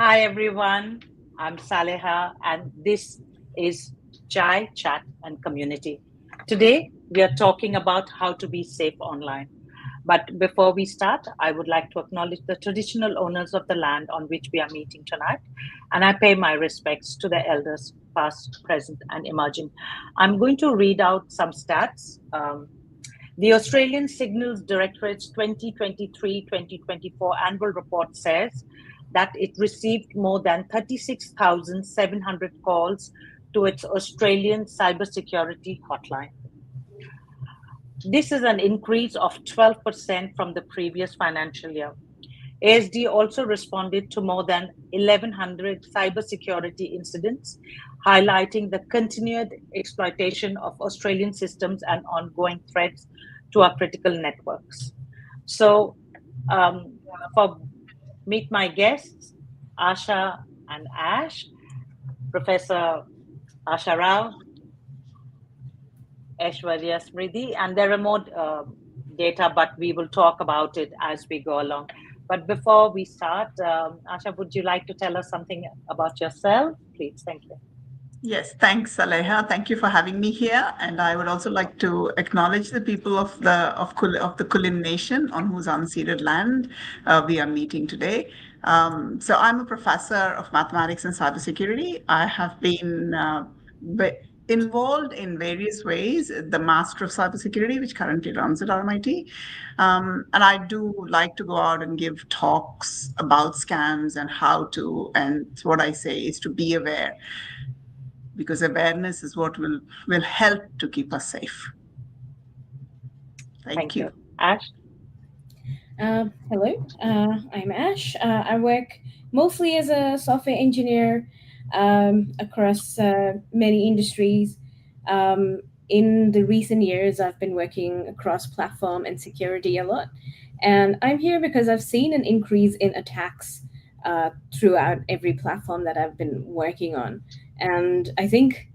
Hi everyone, I'm Saleha and this is Chai Chat and Community. Today we are talking about how to be safe online. But before we start, I would like to acknowledge the traditional owners of the land on which we are meeting tonight, and I pay my respects to the elders, past, present, and emerging. I'm going to read out some stats. The Australian Signals Directorate's 2023-2024 annual report says that it received more than 36,700 calls to its Australian Cyber Security Hotline. This is an increase of 12% from the previous financial year. ASD also responded to more than 1,100 cybersecurity incidents, highlighting the continued exploitation of Australian systems and ongoing threats to our critical networks. So, for meet my guests, Asha and Ash, Professor Asha Rao, Aishwarya, Smridhi, and there are more data, but we will talk about it as we go along. But before we start, Asha, would you like to tell us something about yourself? Please, thank you. Yes, thanks, Aleha. Thank you for having me here. And I would also like to acknowledge the people of the Kulin Nation on whose unceded land we are meeting today. So I'm a professor of mathematics and cybersecurity. I have been involved in various ways. The Master of Cybersecurity, which currently runs at RMIT, and I do like to go out and give talks about scams and how to. And what I say is to be aware, because awareness is what will help to keep us safe. Thank Thank you. you. Ash? Hello, I'm Ash. I work mostly as a software engineer across many industries. In the recent years, I've been working across platform and security a lot. And I'm here because I've seen an increase in attacks throughout every platform that I've been working on. And I think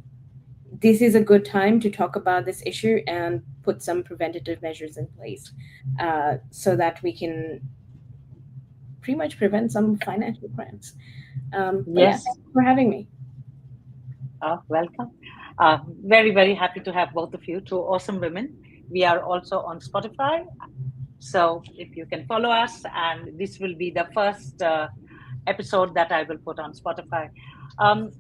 this is a good time to talk about this issue and put some preventative measures in place so that we can pretty much prevent some financial crimes. But yeah, Yes. thanks for having me. Welcome. Very, very happy to have both of you, two awesome women. We are also on Spotify. So if you can follow us, and this will be the first episode that I will put on Spotify. Um,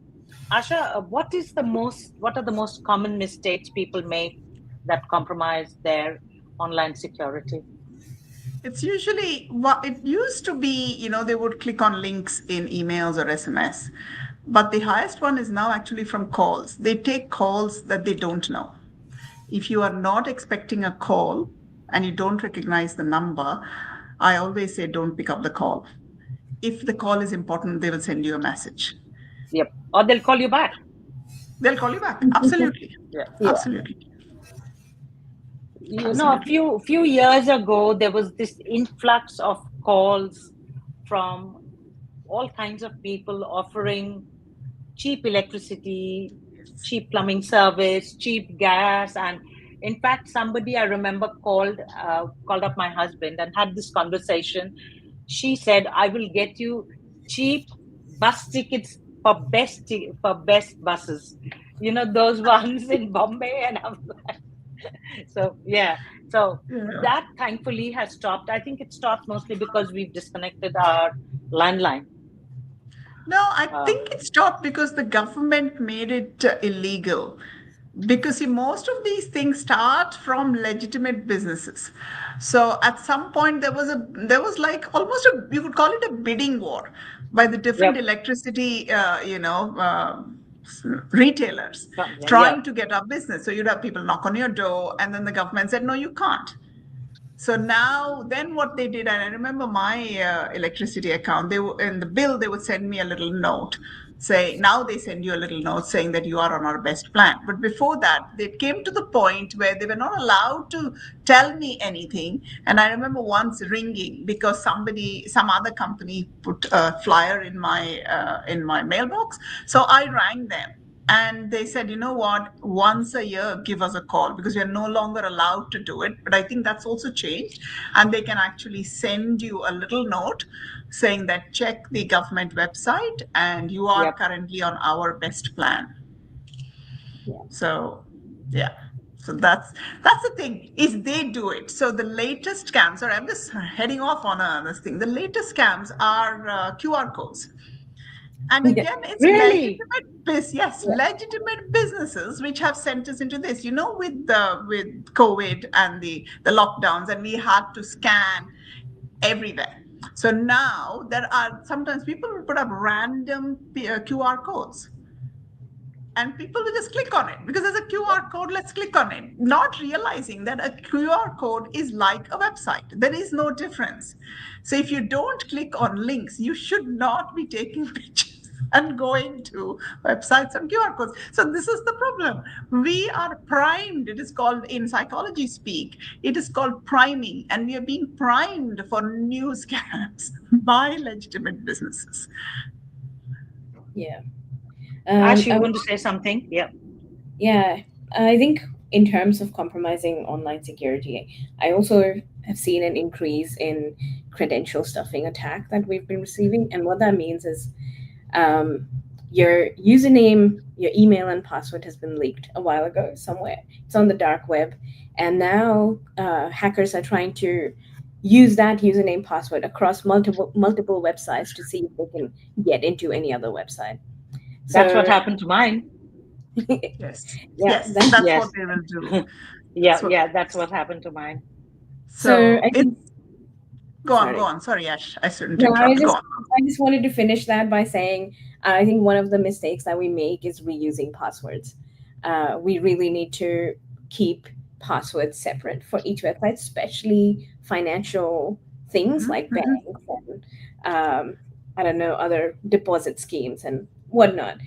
Asha, what are the most common mistakes people make that compromise their online security? It's usually what it used to be, they would click on links in emails or SMS. But the highest one is now actually from calls. They take calls that they don't know. If you are not expecting a call and you don't recognize the number, I always say don't pick up the call. If the call is important, they will send you a message. Yep. Or they'll call you back. They'll call you back. Absolutely. Yeah. Yeah. Absolutely. A Absolutely. few years ago, there was this influx of calls from all kinds of people offering cheap electricity, cheap plumbing service, cheap gas, and in fact, somebody I remember called up my husband and had this conversation. She said, "I will get you cheap bus tickets for for best buses. You know those ones in Bombay." And I'm like, so yeah. So Yeah. that thankfully has stopped. I think it stopped mostly because we've disconnected our landline. No, I Uh, think it stopped because the government made it illegal. Because see, most of these things start from legitimate businesses. So at some point there was like almost a, you could call it a bidding war by the different yep. electricity retailers Yeah. trying to get our business. So you'd have people knock on your door, and then the government said no, you can't. So now, then what they did, and I remember my electricity account, in the bill, they would send me a little note. Now they send you a little note saying that you are on our best plan. But before that, they came to the point where they were not allowed to tell me anything. And I remember once ringing because some other company put a flyer in my mailbox. So I rang them. And they said, you know what, once a year, give us a call, because we are no longer allowed to do it. But I think that's also changed. And they can actually send you a little note saying that check the government website and you are currently on our best plan. So, yeah. So that's the thing, is they do it. So the latest scams, or I'm just heading off on this thing. The latest scams are QR codes. And again, it's Really? legitimate businesses which have sent us into this. With COVID and the lockdowns, and we had to scan everywhere. So now there are sometimes people will put up random QR codes. And people will just click on it because there's a QR code, let's click on it, not realizing that a QR code is like a website. There is no difference. So if you don't click on links, you should not be taking pictures and going to websites and QR codes. So this is the problem. We are primed. It is called, in psychology speak, it is called priming. And we are being primed for new scams by legitimate businesses. Yeah. Ash, you want to say something? Yeah. Yeah, I think in terms of compromising online security, I also have seen an increase in credential stuffing attack that we've been receiving. And what that means is your username, your email, and password has been leaked a while ago somewhere. It's on the dark web. And now hackers are trying to use that username password across multiple websites to see if they can get into any other website. That's what happened to mine. Yes. That's what they will do. That's what happened to mine. So I think, go on. Sorry, Ash. I shouldn't no, interrupt. I just wanted to finish that by saying I think one of the mistakes that we make is reusing passwords. We really need to keep passwords separate for each website, especially financial things like banks and I don't know, other deposit schemes and whatnot.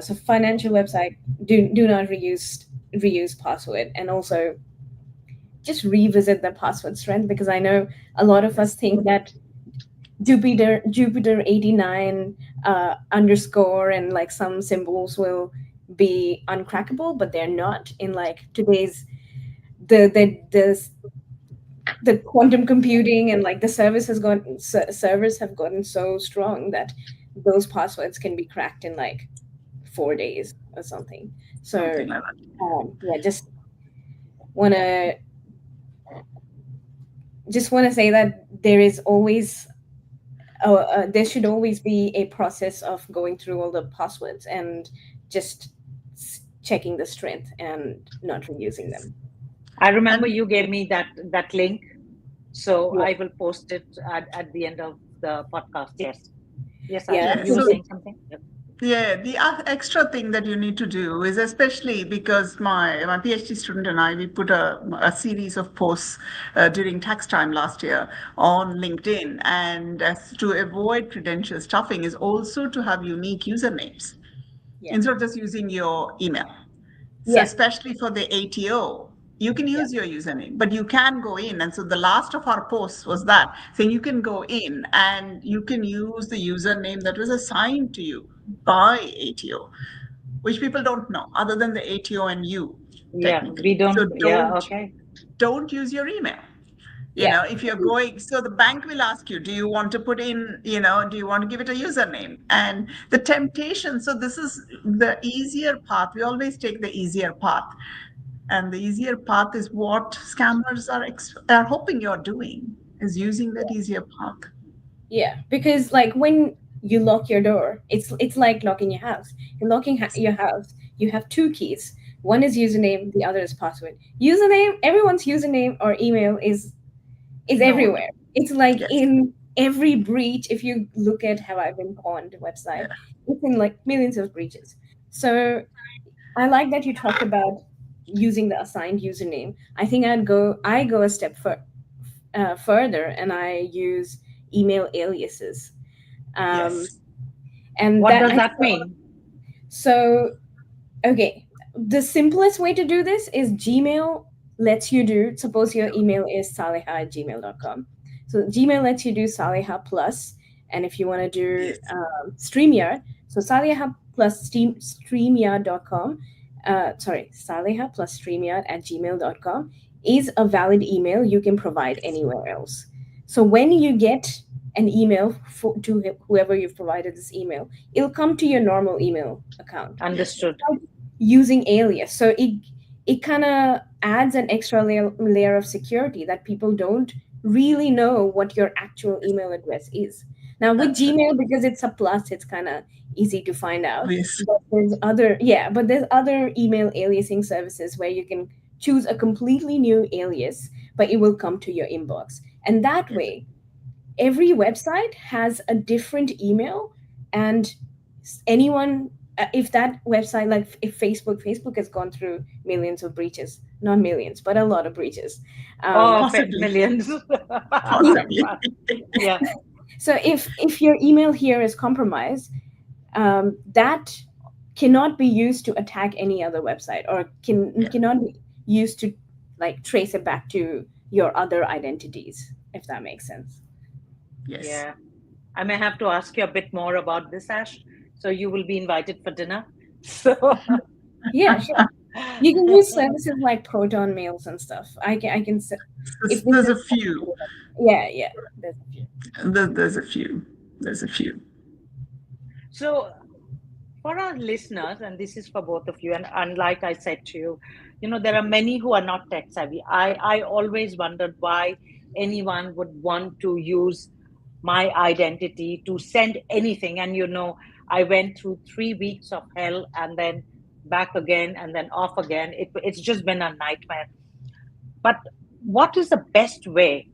So financial website, do not reuse password, and also just revisit the password strength, because I know a lot of us think that Jupiter 89 underscore and like some symbols will be uncrackable, but they're not. In like today's the quantum computing and like the servers have gotten so strong that those passwords can be cracked in like 4 days or something. So just want to say that there is always there should always be a process of going through all the passwords and just checking the strength and not reusing them. I remember you gave me that link, so I will post it at the end of the podcast. Yes. You were saying something? Yep. Yeah, the extra thing that you need to do is, especially because my PhD student and I, we put a series of posts during tax time last year on LinkedIn, and to avoid credential stuffing is also to have unique usernames instead of just using your email. So especially for the ATO, you can use your username, but you can go in. And so the last of our posts was that, saying you can go in and you can use the username that was assigned to you by ATO, which people don't know other than the ATO and you. Yeah, we don't. So don't use your email. You know, if you're going, so the bank will ask you, do you want to put in, do you want to give it a username? And the temptation, so this is the easier path. We always take the easier path. And the easier path is what scammers are hoping you're doing, is using that easier path. Yeah, because like when you lock your door, it's like locking your house. You're locking your house. You have two keys. One is username, the other is password. Username, everyone's username or email is everywhere. It's like in every breach. If you look at Have I Been Pawned website, it's in like millions of breaches. So I like that you talked about using the assigned username. I think I go a step further, and I use email aliases. And what does that mean? So, okay, the simplest way to do this is Gmail lets you do, suppose your email is saleha@gmail.com. So Gmail lets you do Saleha Plus. And if you want to do StreamYard, so Saleha plus StreamYard.com, Saleha plus StreamYard@gmail.com is a valid email you can provide anywhere else. So when you get an email to whoever you've provided this email, it'll come to your normal email account. Understood. Using alias. So it kind of adds an extra layer of security that people don't really know what your actual email address is. Now with Gmail, because it's a plus, it's kind of easy to find out. Yes. But there's other email aliasing services where you can choose a completely new alias, but it will come to your inbox. And that way, every website has a different email, and anyone, if that website, like if Facebook has gone through millions of breaches, not millions but a lot of breaches, Possibly. millions. Possibly. Yeah. So if your email here is compromised, that cannot be used to attack any other website, or cannot be used to like trace it back to your other identities, if that makes sense. Yes. Yeah. I may have to ask you a bit more about this, Ash. So you will be invited for dinner. So Yeah, sure. You can use services like Proton mails and stuff. I can say There's a few. Yeah, there's a few. There's a few. So for our listeners, and this is for both of you, and like I said to you, there are many who are not tech savvy. I always wondered why anyone would want to use my identity to send anything. And I went through 3 weeks of hell, and then back again, and then off again. It's just been a nightmare. But what is the best way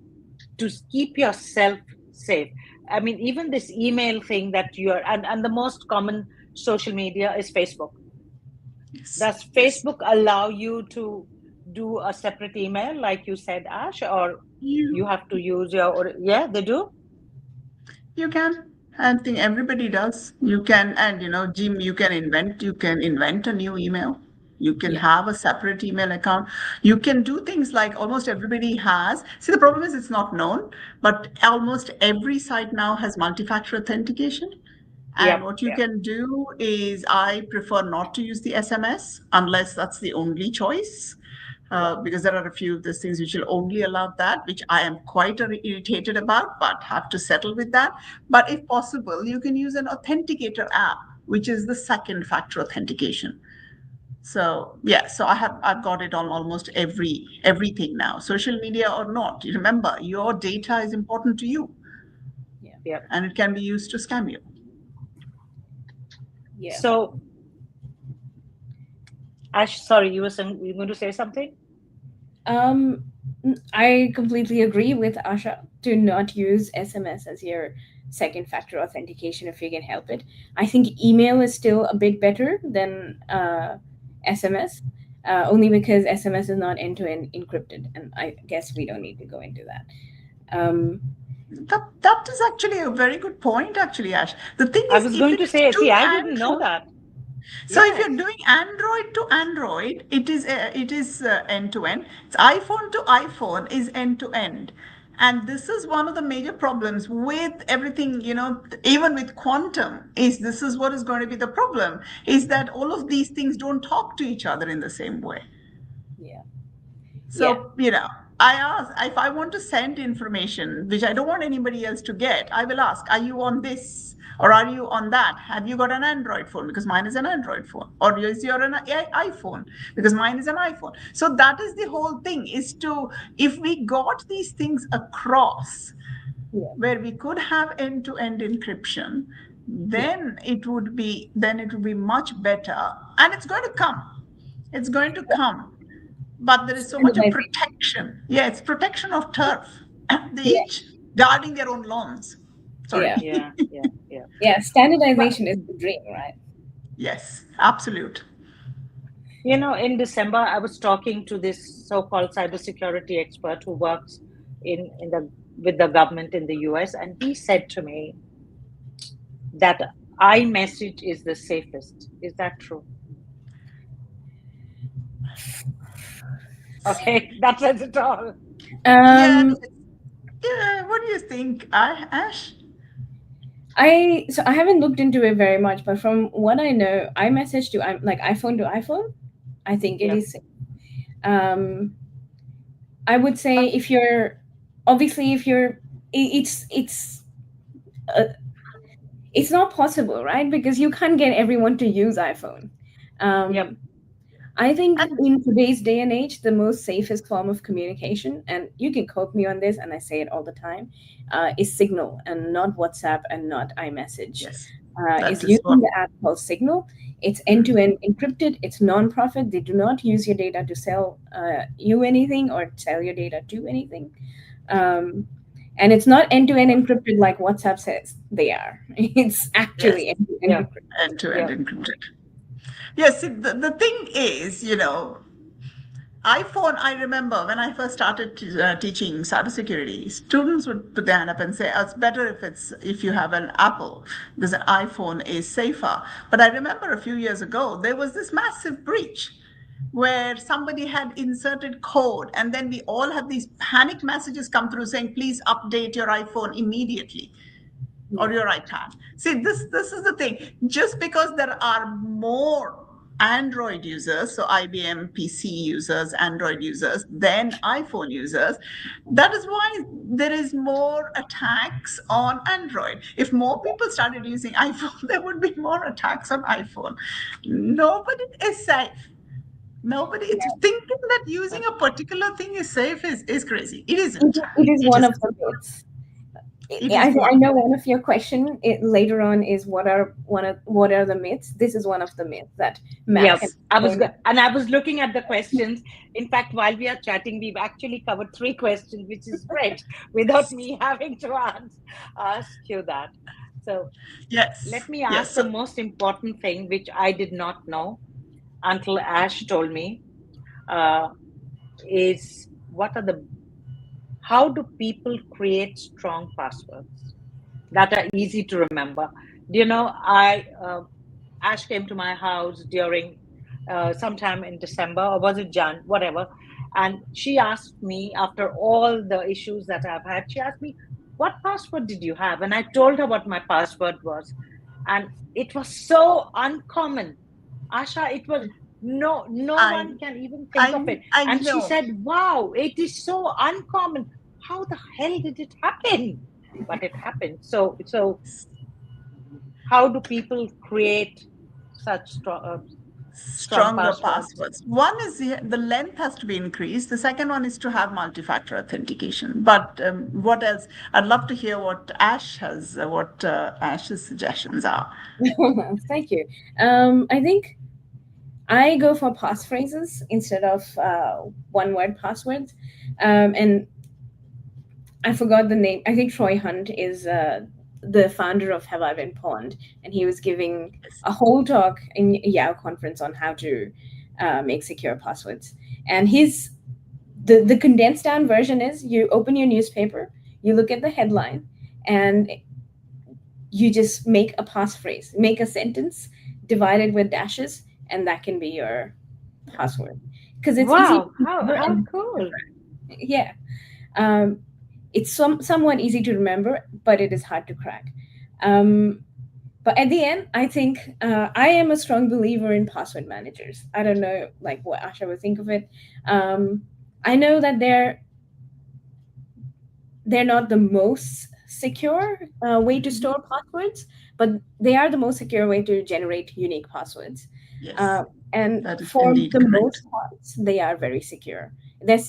to keep yourself safe? I mean, even this email thing that and the most common social media is Facebook. Yes. Does Facebook allow you to do a separate email, like you said, Ash, or you have to use yeah, they do? You can. I think everybody does. You can, and Jim, you can invent a new email. You can have a separate email account. You can do things like almost everybody has. See, the problem is it's not known, but almost every site now has multi-factor authentication. And what you can do is, I prefer not to use the SMS unless that's the only choice. Because there are a few of these things which will only allow that, which I am quite irritated about, but have to settle with that. But if possible, you can use an authenticator app, which is the second factor authentication. So so I've got it on almost everything now, social media or not. Remember, your data is important to you, and it can be used to scam you. Yeah. So, Ash, sorry, you were going to say something? I completely agree with Asha. Do not use SMS as your second factor authentication if you can help it. I think email is still a bit better than SMS, only because SMS is not end-to-end encrypted, and I guess we don't need to go into that. That is actually a very good point, actually, Ash. The thing is, I was going to say, see, I didn't know that. So if you're doing Android to Android, it is end to end. It's iPhone to iPhone is end to end. And this is one of the major problems with everything, even with quantum, this is what is going to be the problem, is that all of these things don't talk to each other in the same way. Yeah. So, I ask, if I want to send information, which I don't want anybody else to get, I will ask, are you on this? Or are you on that? Have you got an Android phone? Because mine is an Android phone. Or is your an iPhone? Because mine is an iPhone. So that is the whole thing, is to, if we got these things across, where we could have end-to-end encryption, then it would be much better. And it's going to come. It's going to come. But there is so much of protection. Yeah, it's protection of turf. They each guarding their own lawns. Sorry. Yeah, standardization is the dream, right? Yes, absolute. In December, I was talking to this so-called cybersecurity expert who works with the government in the US, and he said to me that iMessage is the safest. Is that true? Okay, that says it all. What do you think, Ash? I haven't looked into it very much, but from what I know, iMessage to like iPhone to iPhone, I think it Yeah. is. Um, I would say if you're obviously if you're uh, it's not possible, right? Because you can't get everyone to use iPhone. Yep. Um, I think And in today's day and age, the most safest form of communication, and you can quote me on this, and I say it all the time, is Signal and not WhatsApp and not iMessage. yes, Is that is what. using the app called Signal. It's end-to-end encrypted. It's non-profit. They do not use your data to sell you anything or sell your data to anything. Um, and it's not end-to-end encrypted like WhatsApp says they are. It's Yes, actually end-to-end Yeah. encrypted. end-to-end Yeah. encrypted. Yes, see, the thing is, iPhone, I remember when I first started teaching cybersecurity, students would put their hand up and say, oh, it's better if you have an Apple because an iPhone is safer. But I remember a few years ago, there was this massive breach where somebody had inserted code, and then we all had these panic messages come through saying, please update your iPhone immediately or your iPad. See, this is the thing. Just because there are more Android users, so IBM PC users, Android users, than iPhone users, that is why there is more attacks on Android. If more people started using iPhone, there would be more attacks on iPhone. Nobody is safe. Nobody, it's thinking that using a particular thing is safe is crazy. It isn't. It is It one is. of the myths. It is I one. know one of your question later on is what are the myths? This is one of the myths that Mac and Yes, I was iPhone. and I was looking at the questions. In fact, while we are chatting, we've actually covered three questions, which is great, without me having to ask you that. So Yes. let me Yes. ask the So most important thing, which I did not know until Ash told me, uh, is how do people create strong passwords that are easy to remember? Do you know, Ash came to my house during sometime in December, or was it Jan, whatever. And she asked me, after all the issues that I've had, she asked me, what password did you have? And I told her what my password was. And it was so uncommon. Asha, it was no I one can even think of it. I And she know. said, wow, it is so uncommon. How the hell did it happen? But it happened. So how do people create such strong Stronger passwords? passwords. One is the length has to be increased. The second one is to have multi-factor authentication. But what else? I'd love to hear what Ash's suggestions are. Thank you. I think I go for passphrases instead of one word passwords. And I forgot the name. I think Troy Hunt is the founder of Have I Been Pawned, and he was giving a whole talk in Yao conference on how to make secure passwords. And the condensed down version is you open your newspaper, you look at the headline, and you just make a passphrase, make a sentence, divide it with dashes, and that can be your password because it's easy to Wow, how remember how and cool. yeah. Um, it's somewhat easy to remember, but it is hard to crack. Um, but at the end, I think I am a strong believer in password managers. I don't know, like what Asha would think of it. Um, I know that they're not the most secure way to store passwords, but they are the most secure way to generate unique passwords. Yes, Uh, and that is for indeed the correct. most parts, they are very secure.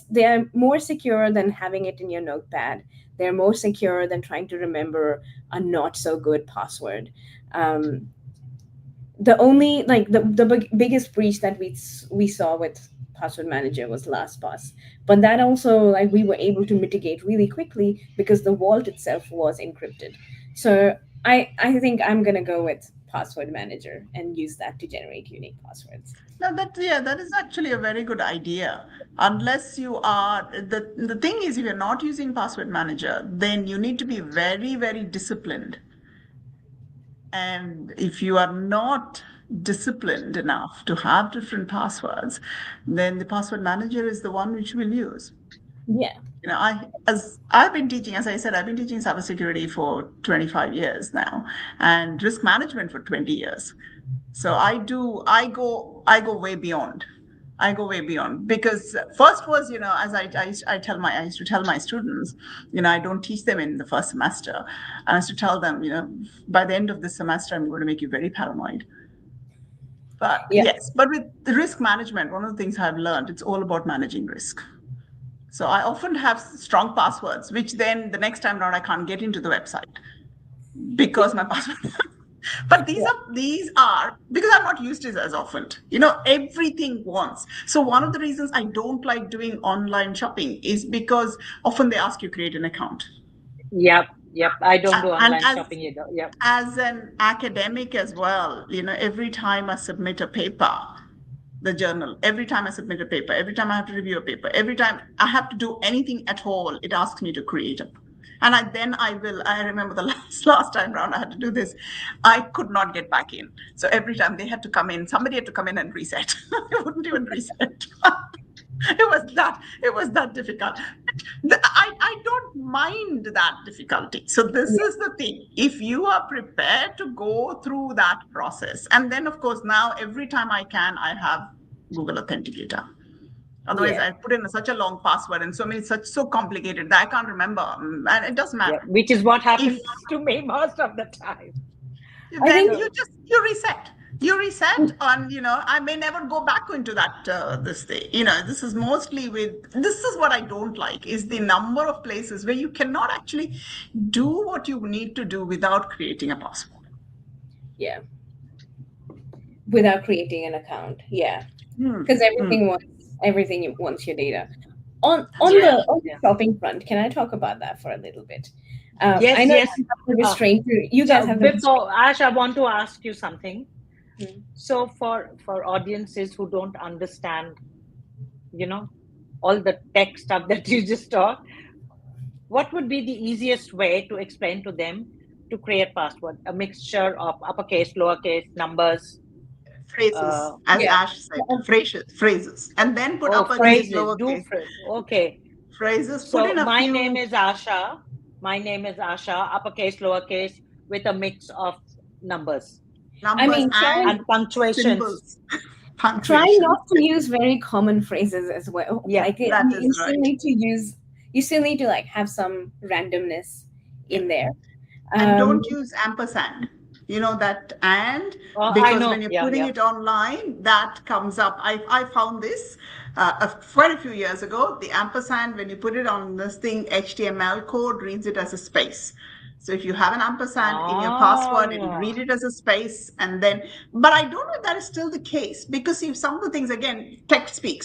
They are more secure than having it in your notepad. They're more secure than trying to remember a not so good password. Um, the only like the biggest breach that we saw with password manager was LastPass, but that also like we were able to mitigate really quickly because the vault itself was encrypted. So I think I'm gonna go with password manager and use that to generate unique passwords. No, that is actually a very good idea. Unless you are the thing is if you're not using password manager, then you need to be very, very disciplined. And if you are not disciplined enough to have different passwords, then the password manager is the one which we'll use. Yeah. You know, I've been teaching, as I said, I've been teaching cybersecurity for 25 years now, and risk management for 20 years. So I go way beyond. I go way beyond, because first was, as I used to tell my students, I don't teach them in the first semester. I used to tell them, by the end of this semester, I'm going to make you very paranoid. But Yeah. yes, but with the risk management, one of the things I've learned, it's all about managing risk. So I often have strong passwords, which then the next time around I can't get into the website because my password. But these are because I'm not used to it as often. Everything once. So one of the reasons I don't like doing online shopping is because often they ask you create an account. Yep. I don't do online shopping either. Yep. As an academic as well, every time I submit a paper, the journal, every time I submit a paper, every time I have to review a paper, every time I have to do anything at all, it asks me to create it. And I remember the last time round I had to do this, I could not get back in. So every time they had to come in, somebody had to come in and reset. It wouldn't even reset. It was that difficult. I don't mind that difficulty. So this is the thing. If you are prepared to go through that process, and then of course now every time I can, I have Google Authenticator. Otherwise, I put in such a long password and so complicated that I can't remember, and it doesn't matter. Yeah, which is what happens to me most of the time. Then you reset. You reset, and I may never go back into that this day. This is mostly this is what I don't like, is the number of places where you cannot actually do what you need to do without creating a password. Yeah. Without creating an account. Yeah. Because everything wants your data. On the shopping front, can I talk about that for a little bit? Yes, I know yes. You guys have before Ash, I want to ask you something. So for audiences who don't understand, all the tech stuff that you just taught, what would be the easiest way to explain to them to create password? A mixture of uppercase, lowercase, numbers. Phrases, as Ash said, phrases, and then put uppercase, lowercase. Okay. Phrases. So my name is Asha. My name is Asha. Uppercase, lowercase, with a mix of numbers. And punctuations. Try not to use very common phrases as well. Yeah, you still need to have some randomness in there. And don't use ampersand. That because when you're putting it online, that comes up. I found this quite a few years ago. The ampersand, when you put it on this thing, HTML code reads it as a space. So if you have an ampersand in your password, it'll read it as a space. And then, but I don't know if that is still the case, because if some of the things, again, tech speak,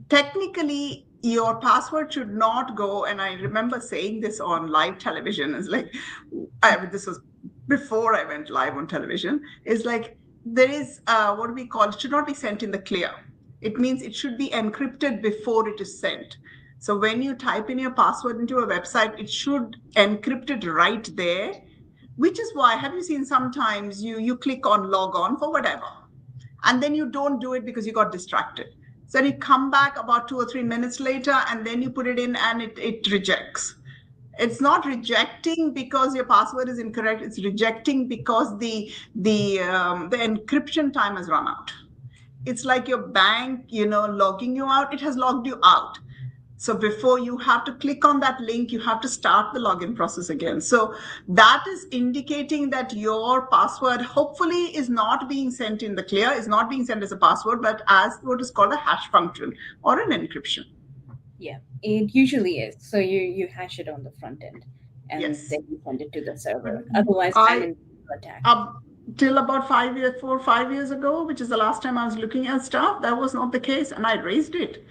technically your password should not go. And I remember saying this on live television. It's like, this was before I went live on television, is like, there is what do we call it? Should not be sent in the clear. It means it should be encrypted before it is sent. So when you type in your password into a website, it should encrypt it right there, which is why, have you seen sometimes you click on log on for whatever, and then you don't do it because you got distracted. So you come back about 2 or 3 minutes later, and then you put it in and it rejects. It's not rejecting because your password is incorrect. It's rejecting because the encryption time has run out. It's like your bank, logging you out. It has logged you out. So before you have to click on that link, you have to start the login process again. So that is indicating that your password hopefully is not being sent in the clear, is not being sent as a password, but as what is called a hash function or an encryption. Yeah, it usually is. So you hash it on the front end, and then you send it to the server. Otherwise, attack. Till about 4 or 5 years ago, which is the last time I was looking at stuff, that was not the case, and I raised it.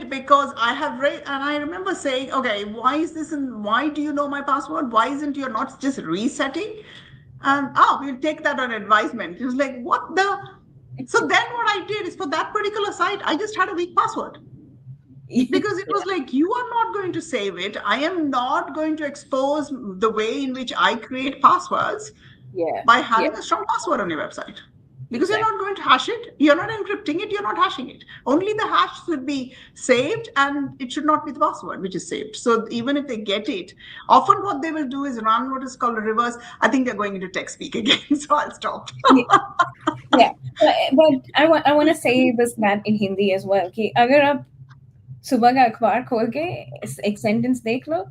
Because I have raised, and I remember saying, okay, why is this, and why do you know my password? Why isn't you not just resetting? And we'll take that on advisement. It was like, what the? So then what I did is, for that particular site, I just had a weak password. Because it was like, you are not going to save it. I am not going to expose the way in which I create passwords by having a strong password on your website. Because you're not going to hash it, you're not encrypting it, you're not hashing it. Only the hash should be saved, and it should not be the password which is saved. So even if they get it, often what they will do is run what is called a reverse. I think they're going into tech speak again, so I'll stop. Yeah, but I want to say this that in Hindi as well. कि अगर आप सुबह का अखबार खोल के एक sentence देख लो,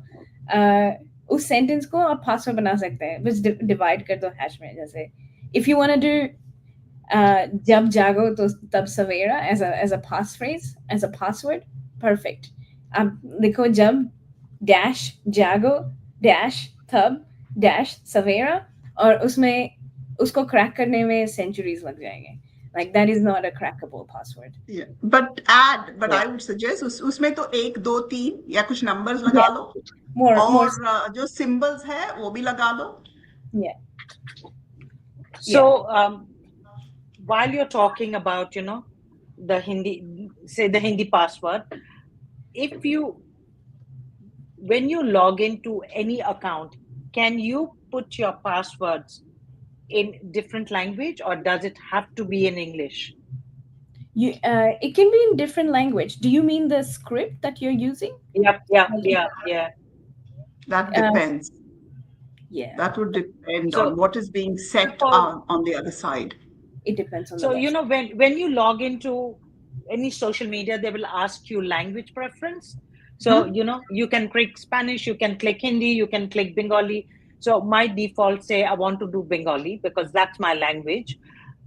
उस सेंटेंस को आप पासवर्ड बना सकते हैं, बस डिवाइड कर दो हैश में. जैसे if you want to do जब जागो तो तब सवेरा as a passphrase, as a password, perfect. आप लिखो जब dash जागो dash तब dash सवेरा, और उसमें उसको क्रैक करने में centuries लग जाएंगे. Like that is not a crackable password. Yeah, but I would suggest उसमें तो 1 2 3 या कुछ numbers लगा लो, और जो symbols है वो भी लगा लो. Yeah. So while you're talking about, the Hindi password, when you log into any account, can you put your passwords in different language, or does it have to be in English? It can be in different language. Do you mean the script that you're using? Yeah. That depends. Yeah. That would depend on what is being set on the other side. It depends on. So when you log into any social media, they will ask you language preference. So you can click Spanish, you can click Hindi, you can click Bengali. So my default say I want to do Bengali because that's my language.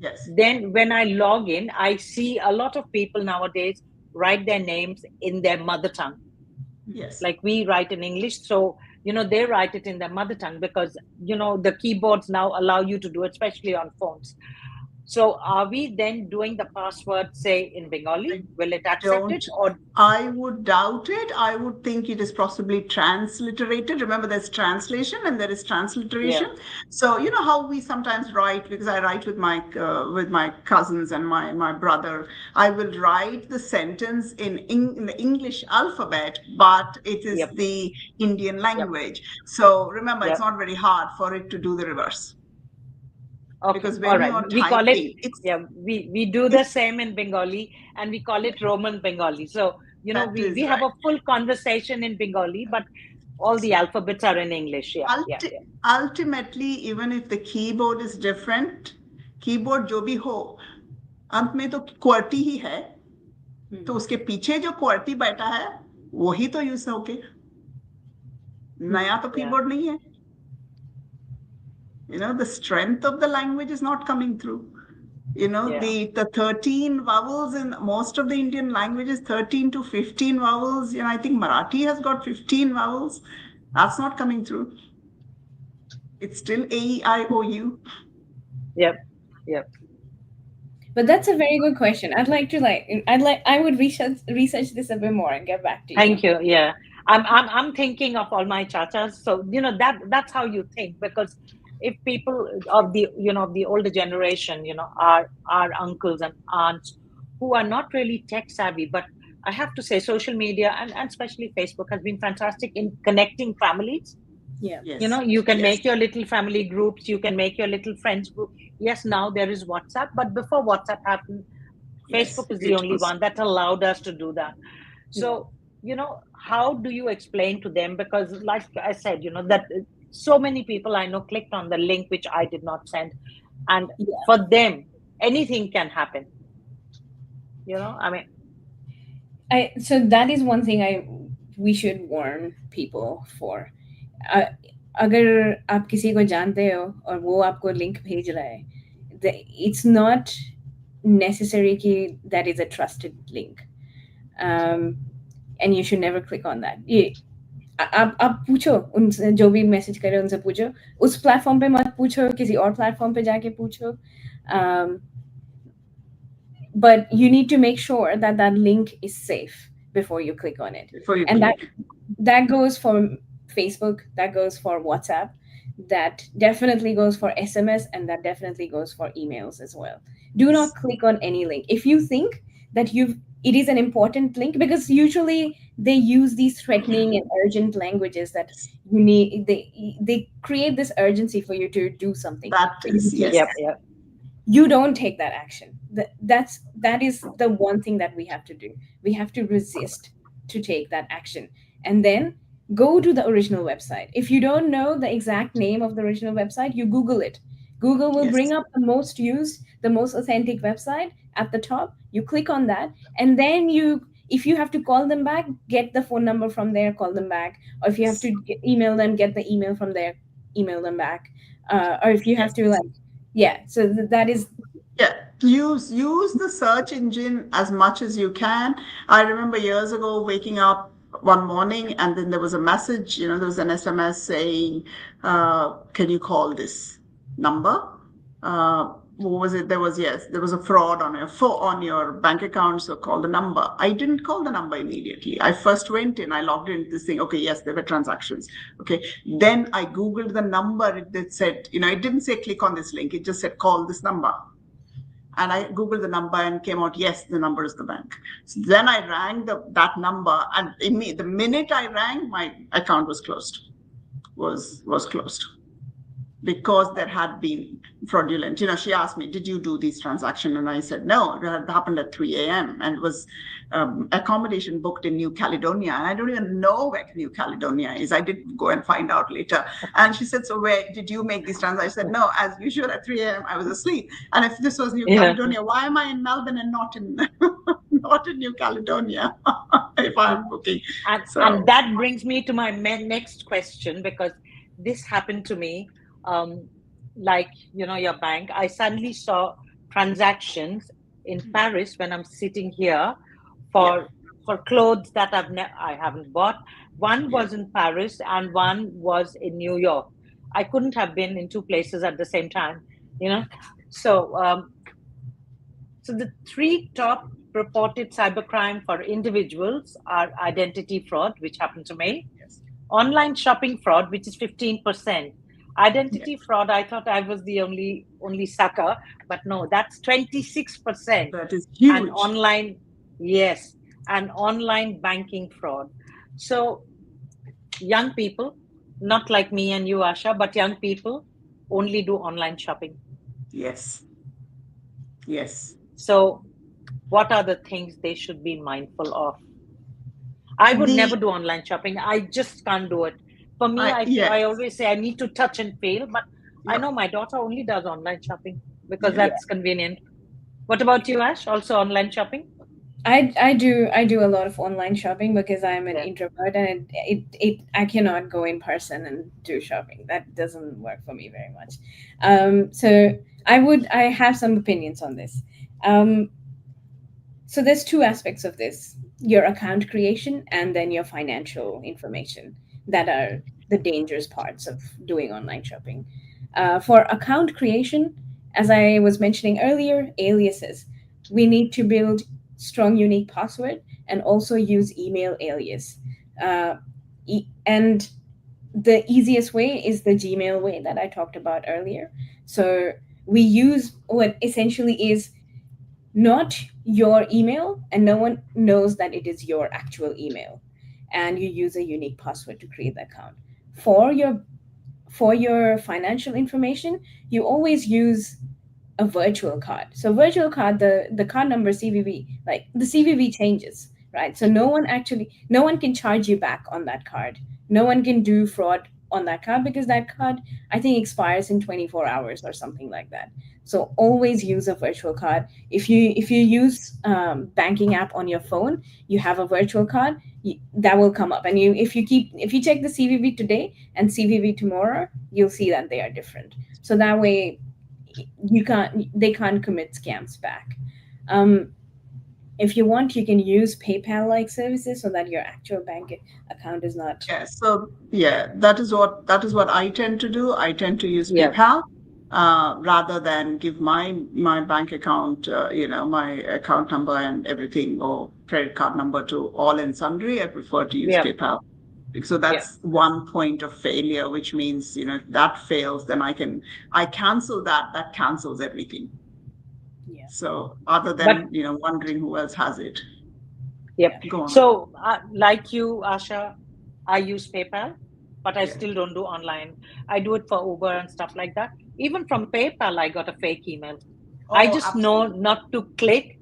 Yes. Then when I log in, I see a lot of people nowadays write their names in their mother tongue. Yes. Like we write in English, so they write it in their mother tongue because the keyboards now allow you to do it, especially on phones. So are we then doing the password, say, in Bengali? Will it accept it? Or I would doubt it. I would think it is possibly transliterated. Remember, there's translation and there is transliteration. Yeah. So you know how we sometimes write, because I write with my cousins and my brother. I will write the sentence in the English alphabet, but it is the Indian language. So remember, it's not very hard for it to do the reverse. Okay. Because when you are we call typing, it, we do the same in Bengali, and we call it Roman Bengali. So we have a full conversation in Bengali, but all the alphabets are in English. Ultimately, even if the keyboard is different, keyboard जो भी हो, अंत में तो QWERTY ही है, तो उसके पीछे जो QWERTY बैठा है, वही तो यूज होके, नया तो keyboard नहीं है. The strength of the language is not coming through. The 13 vowels in most of the Indian languages, 13 to 15 vowels. I think Marathi has got 15 vowels. That's not coming through. It's still A-E-I-O-U. Yep. But that's a very good question. I would research this a bit more and get back to you. Thank you. Yeah. I'm thinking of all my chachas. So, that's how you think, because if people of the the older generation, our uncles and aunts who are not really tech savvy, but I have to say social media and especially Facebook has been fantastic in connecting families. Yeah. Yes. You can make your little family groups, you can make your little friends group. Yes, now there is WhatsApp, but before WhatsApp happened, Facebook is the only one that allowed us to do that. So, how do you explain to them? Because like I said, that so many people I know clicked on the link which I did not send, and for them anything can happen. So that is one thing we should warn people for. अगर आप किसी को जानते हो और वो आपको link भेज रहा है, it's not necessary कि that is a trusted link, and you should never click on that. आप पूछो उनसे, जो भी मैसेज करे उनसे पूछो, उस प्लेटफॉर्म पे मत पूछो, किसी और प्लेटफॉर्म पे जाके पूछो. But you need to make sure that link is safe before you click on it. And that goes for Facebook, that goes for WhatsApp, that definitely goes for SMS, and that definitely goes for emails as well. Do not click on any link. If you think that it is an important link, because usually they use these threatening and urgent languages that you need. They create this urgency for you to do something. That is, yes. Yep. you don't take that action. That is the one thing that we have to do. We have to resist to take that action, and then go to the original website. If you don't know the exact name of the original website, you Google it. Google will bring Yes. up the most used, the most authentic website at the top. You click on that, and then if you have to call them back, get the phone number from there, call them back. Or if you have to email them, get the email from there, email them back. Or if you have Yes. to, like, yeah, so that is. Yeah, use the search engine as much as you can. I remember years ago waking up one morning and then there was a message, there was an SMS saying, can you call this number? What was it? There was a fraud on your bank account, so call the number. I didn't call the number immediately. I first went in, I logged into this thing. Okay, yes, there were transactions. Okay. Then I Googled the number. It said, it didn't say click on this link. It just said call this number. And I Googled the number and came out, yes, the number is the bank. So then I rang that number, and the minute I rang, my account was closed, was closed, because there had been fraudulent. She asked me, did you do these transactions? And I said, no, it had happened at 3 a.m. and it was accommodation booked in New Caledonia. And I don't even know where New Caledonia is. I did go and find out later. And she said, so where did you make these transactions? I said, no, as usual at 3 a.m. I was asleep. And if this was New Caledonia, why am I in Melbourne and not in New Caledonia if I'm booking? And that brings me to my next question, because this happened to me. Like, your bank, I suddenly saw transactions in Paris when I'm sitting here for clothes that I haven't bought. One was in Paris and one was in New York. I couldn't have been in two places at the same time, So, so the three top reported cybercrime for individuals are identity fraud, which happened to me, online shopping fraud, which is 15%. Identity fraud, I thought I was the only sucker, but no, that's 26%. That is huge. And online banking fraud. So young people, not like me and you, Asha, but young people only do online shopping. Yes. So what are the things they should be mindful of? I would never do online shopping. I just can't do it. For me, I always say I need to touch and feel, but I know my daughter only does online shopping because that's convenient. What about you, Ash? Also online shopping? I do a lot of online shopping because I'm an introvert, and I cannot go in person and do shopping. That doesn't work for me very much. So I have some opinions on this. So there's two aspects of this: your account creation and then your financial information, that are the dangerous parts of doing online shopping. For account creation, as I was mentioning earlier, aliases. We need to build strong, unique password and also use email alias. And the easiest way is the Gmail way that I talked about earlier. So we use what essentially is not your email, and no one knows that it is your actual email. And you use a unique password to create the account. For your financial information, you always use a virtual card. So virtual card, the card number CVV, like the CVV changes, right? So no one can charge you back on that card. No one can do fraud on that card because that card, I think, expires in 24 hours or something like that. So always use a virtual card. If you use banking app on your phone, you have a virtual card, that will come up. And if you check the CVV today and CVV tomorrow, you'll see that they are different. So that way they can't commit scams back. If you want, you can use PayPal-like services so that your actual bank account is not. Yeah. So that is what I tend to do. I tend to use PayPal rather than give my bank account, my account number and everything, or credit card number to all and sundry. I prefer to use PayPal. So that's one point of failure, which means, if that fails, then I cancel that. That cancels everything. Yeah. So other than, wondering who else has it. Yep. Go on. So like you, Asha, I use PayPal, but I still don't do online. I do it for Uber and stuff like that. Even from PayPal, I got a fake email. I just know absolutely. not to click,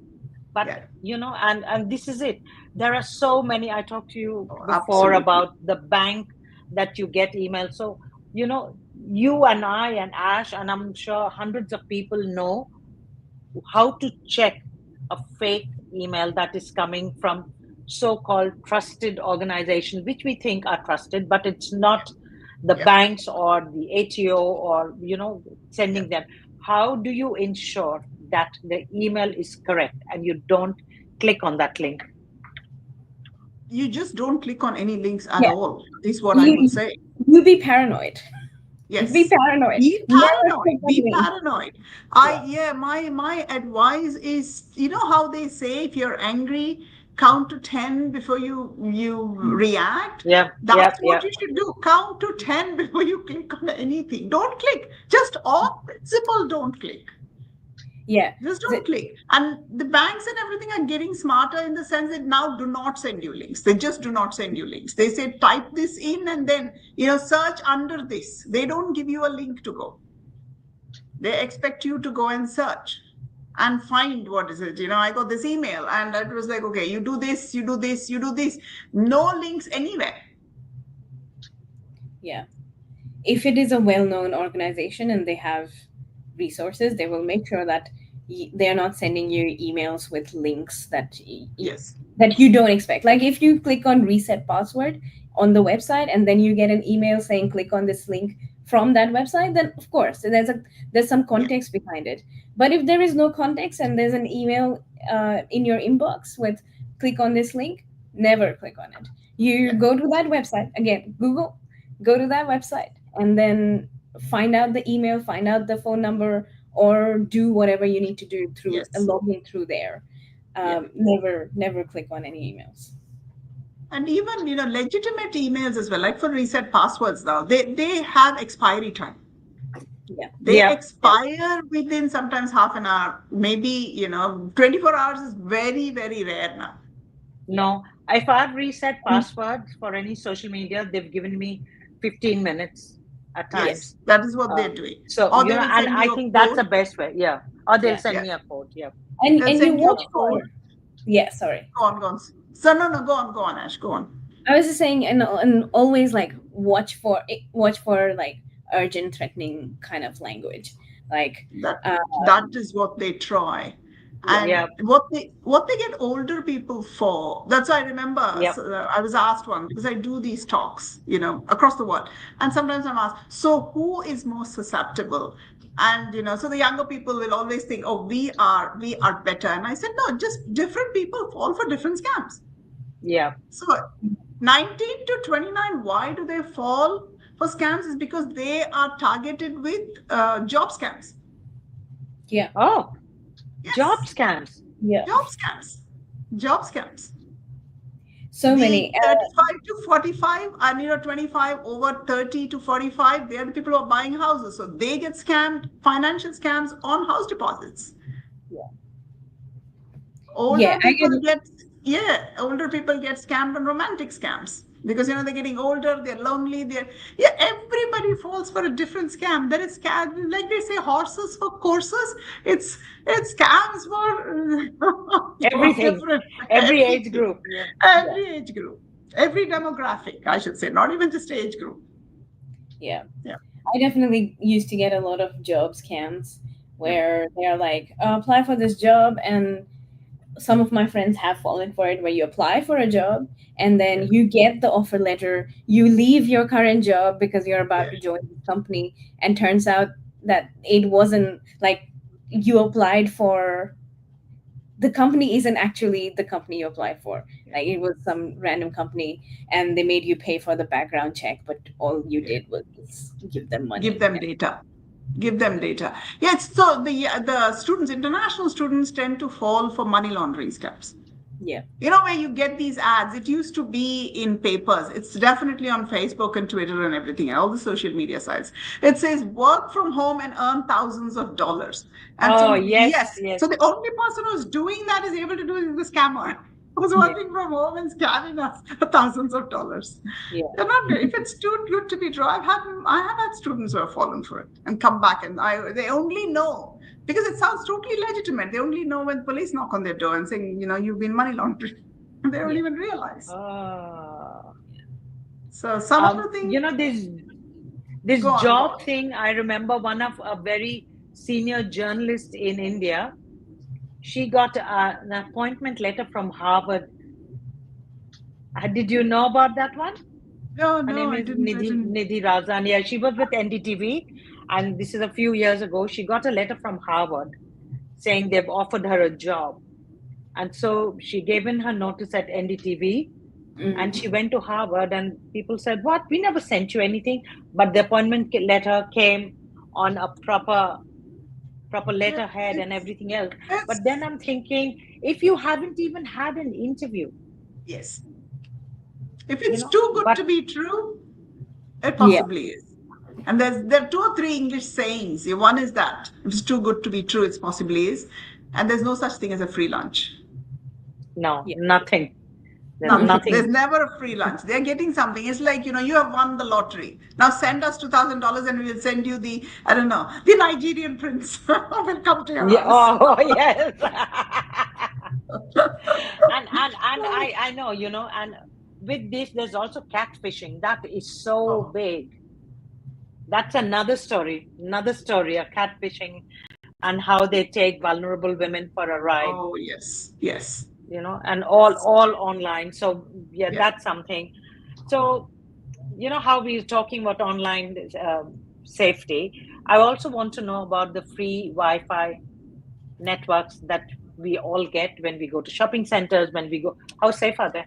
but Yeah. and this is it. There are so many. I talked to you before Absolutely. about the bank that you get emails. So, you and I and Ash, and I'm sure hundreds of people know how to check a fake email that is coming from so-called trusted organizations, which we think are trusted, but it's not the Yeah. banks or the ATO or Yeah. sending them. How do you ensure that the email is correct and you don't click on that link? You just don't click on any links at Yeah. all, is what I would You say. you be paranoid. Be Yes. paranoid. Be Never paranoid. click on Be links. paranoid. Yeah. My advice is, you know how they say if you're angry, count to 10 before you react. Yeah, yeah, That's yeah, what you should do. Count to 10 before you click on anything. Don't click. Just on principle, don't click. Yeah. Just The- don't click. And the banks and everything are getting smarter in the sense that now do not send you links. They just do not send you links. They say type this in and then search under this. They don't give you a link to go. They expect you to go and search and find what is it. I got this email and it was like, okay, you do this, you do this, you do this. No links anywhere. yeah. If it is a well-known organization and they have resources, they will make sure that they're not sending you emails with links Yes. that you don't expect. Like if you click on reset password on the website and then you get an email saying click on this link from that website, then of course there's some Yeah. context behind it. But if there is no context and there's an email in your inbox with click on this link, never click on it. You Yeah. go to that website again, Google, go to that website and then find out the email, find out the phone number, or do whatever you need to do through Yes. login through there. Yeah. Never click on any emails. And even legitimate emails as well, like for reset passwords now, they have expiry time. Yeah. They yeah. expire within sometimes half an hour, maybe 24 hours is very, very rare now. No, if I've reset passwords for any social media, they've given me 15 minutes at times. Yes, that is what they're doing. So, Or they will and send I you a think that's the code. best way. Yeah. Or they'll Yeah. send Yeah. me a code. Yeah. And They'll you send you watch a for code. yeah, sorry. Go on. So no, go on, Ash, go on. I was just saying, and always like watch for like urgent, threatening kind of language, like That is what they try. And Yeah. what they get older people for. That's why I remember Yep. I was asked one because I do these talks, across the world, and sometimes I'm asked, so who is most susceptible? And so the younger people will always think, oh, we are better. And I said, no, just different people fall for different scams. Yeah. So 19 to 29, why do they fall for scams? Is because they are targeted with job scams. yeah, Oh, Yes. job scams. yeah, Job scams. so The many. 35 to 45 and 25 over 30 to 45, they are the people who are buying houses. So they get scammed, financial scams on house deposits. Yeah. Older Yeah, I people get older people get scammed on romantic scams because they're getting older, they're lonely, everybody falls for a different scam. There is scam, like they say, horses for courses. It's scams for Everything. different Every age group. Yeah. every age group, every demographic, I should say, not even just age group. yeah. Yeah. I definitely used to get a lot of job scams where they're like, apply for this job, and some of my friends have fallen for it, where you apply for a job and then you get the offer letter, you leave your current job because you're about to join the company, and turns out that it wasn't like you applied for. The company isn't actually the company you applied for. Like it was some random company, and they made you pay for the background check, but all you did was give them money. Give them data. Yes. So the students, international students, tend to fall for money laundering scams. Yeah. Where you get these ads, it used to be in papers. It's definitely on Facebook and Twitter and everything, and all the social media sites. It says work from home and earn thousands of dollars. And Oh, yes. So the only person who's doing that is able to do it is the scammer. who's working from home and scamming us thousands of dollars. Yeah. They're not. If it's too good to be true, I have had students who have fallen for it and come back, and they only know because it sounds totally legitimate. They only know when police knock on their door and saying, you've been money laundering. They don't even realize. So some of the things. This job thing, I remember one of a very senior journalist in India, she got an appointment letter from Harvard. Did you know about that one? No, Her name is Nidhi Razan. Yeah, she was with NDTV, and this is a few years ago. She got a letter from Harvard saying they've offered her a job. And so she gave in her notice at NDTV. And she went to Harvard, and people said, "What? We never sent you anything." But the appointment letter came on a proper letterhead and everything else. But then I'm thinking, if you haven't even had an interview, yes, if it's too good to be true, it possibly is. And there are 2 or 3 English sayings. One is that if it's too good to be true, it possibly is. And there's no such thing as a free lunch. No, nothing. Nothing. There's never a free lunch. They're getting something. It's like, you have won the lottery. Now send us $2,000 and we'll send you the Nigerian prince will come to your house. Oh, yes. and I know, and with this, there's also catfishing. That is so big. That's another story, a catfishing and how they take vulnerable women for a ride. Oh, yes. And all online. So that's something. So, how we're talking about online safety. I also want to know about the free Wi-Fi networks that we all get when we go to shopping centers, when we go. How safe are they?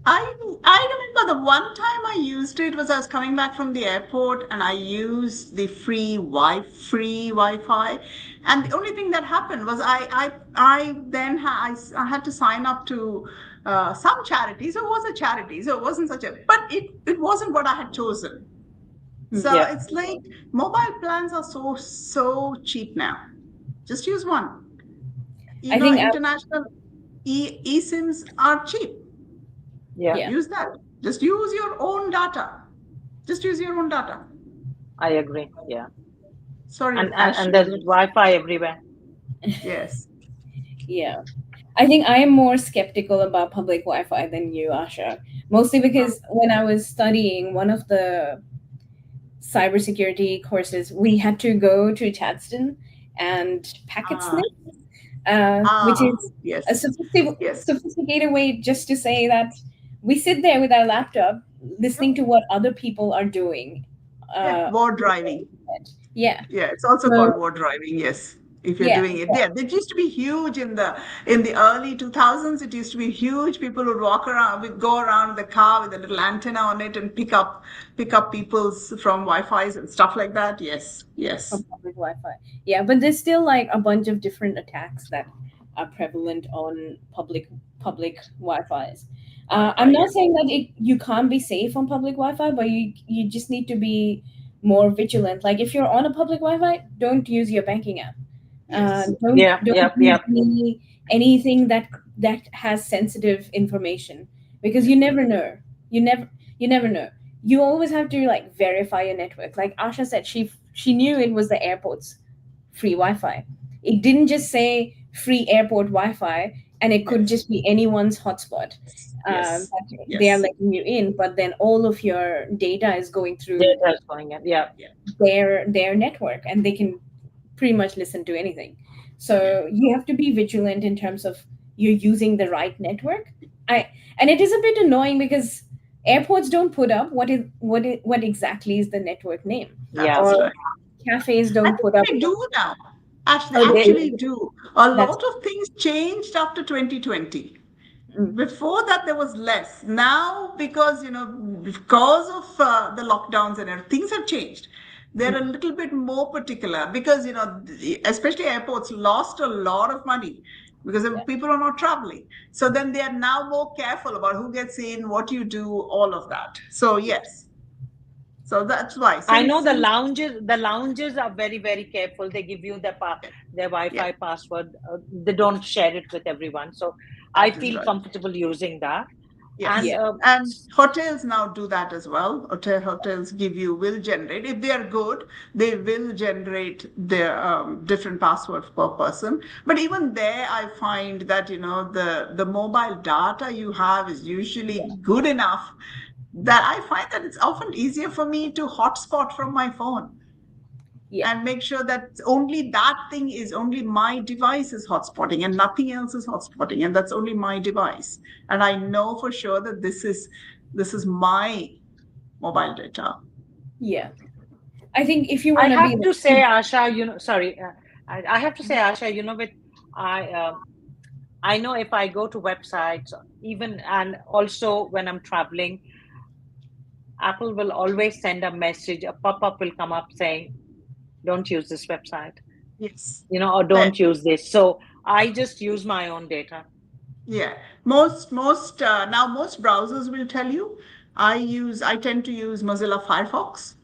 I remember the one time I used it was I was coming back from the airport and I used the free Wi-Fi, and the only thing that happened was I had to sign up to some charity. So it was a charity, so it wasn't but it wasn't what I had chosen. So it's like mobile plans are so cheap now. Just use one. I think international eSIMs are cheap. Yeah. Use that. Just use your own data. I agree. Yeah. Sorry. And there's Wi-Fi everywhere. Yes. Yeah. I think I am more skeptical about public Wi-Fi than you, Asha. Mostly because when I was studying one of the cybersecurity courses, we had to go to Chadstone and packet snip, which is a sophisticated way just to say that we sit there with our laptop listening to what other people are doing. War driving. Yeah. Yeah, it's also called war driving, yes. If you're doing it. Yeah, it used to be huge in the early 2000s. It used to be huge. People would go around with the car with a little antenna on it and pick up people's from Wi-Fi's and stuff like that. Yes. From public Wi-Fi. Yeah, but there's still like a bunch of different attacks that are prevalent on public Wi-Fi's. I'm not saying that you can't be safe on public Wi-Fi, but you just need to be more vigilant. Like if you're on a public Wi-Fi, don't use your banking app. Don't use anything that has sensitive information, because you never know. You never know. You always have to like verify your network. Like Asha said, she knew it was the airport's free Wi-Fi. It didn't just say free airport Wi-Fi, and it could just be anyone's hotspot. They are letting you in, but then all of your data is going through their network, and they can pretty much listen to anything. So you have to be vigilant in terms of you're using the right network. And it is a bit annoying because airports don't put up what exactly is the network name. Or cafes don't put up. They do now. Actually do. A lot of things changed after 2020. Before that, there was less. Now, because of the lockdowns and everything, things have changed. They're a little bit more particular because, especially airports lost a lot of money because people are not traveling. So then they are now more careful about who gets in, what you do, all of that. So yes. So that's why. I know the lounges are very, very careful. They give you their Wi-Fi password. They don't share it with everyone. So I That is feel right. comfortable using that. Yes. And And hotels now do that as well. Hotels will generate, if they are good, they will generate their different passwords per person. But even there, I find that, the mobile data you have is usually good enough that I find that it's often easier for me to hotspot from my phone. And make sure that only my device is hotspotting and nothing else is hotspotting, and that's only my device. And I know for sure that this is my mobile data. Yeah. I think if you I want to have be to say, Asha, sorry, I have to say, Asha, with I know if I go to websites, even and also when I'm traveling, Apple will always send a message, a pop-up will come up saying, don't use this website. Yes. Or don't use this. So I just use my own data. Yeah. Most browsers will tell you. I tend to use Mozilla Firefox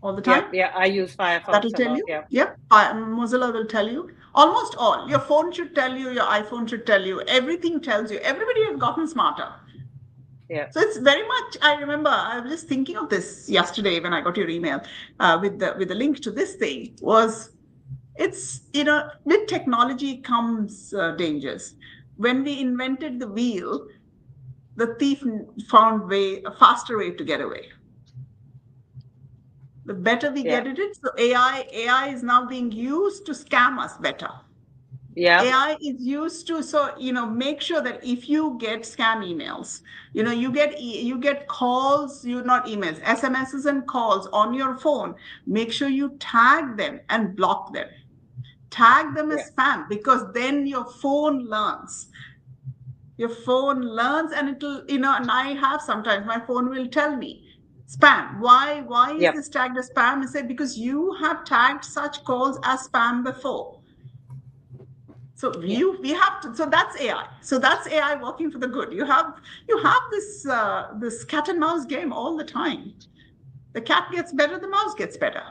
all the time. Yeah, I use Firefox That'll a tell lot. you. Yeah. Yep. Mozilla will tell you. Almost all. Your phone should tell you, your iPhone should tell you. Everything tells you. Everybody has gotten smarter. Yeah. So it's very much, I remember, I was just thinking of this yesterday when I got your email with the link to this thing it's, with technology comes dangers. When we invented the wheel, the thief found a faster way to get away. The better we get at it, so AI is now being used to scam us better. Yeah. AI is used to, so, make sure that if you get scam emails, you get calls, not emails, SMSs and calls on your phone, make sure you tag them and block them. Tag them as spam, because then your phone learns. And it'll, and I have sometimes my phone will tell me, spam. Why is this tagged as spam? I said, because you have tagged such calls as spam before. So we have to. So that's AI. So that's AI working for the good. You have this cat and mouse game all the time. The cat gets better, the mouse gets better.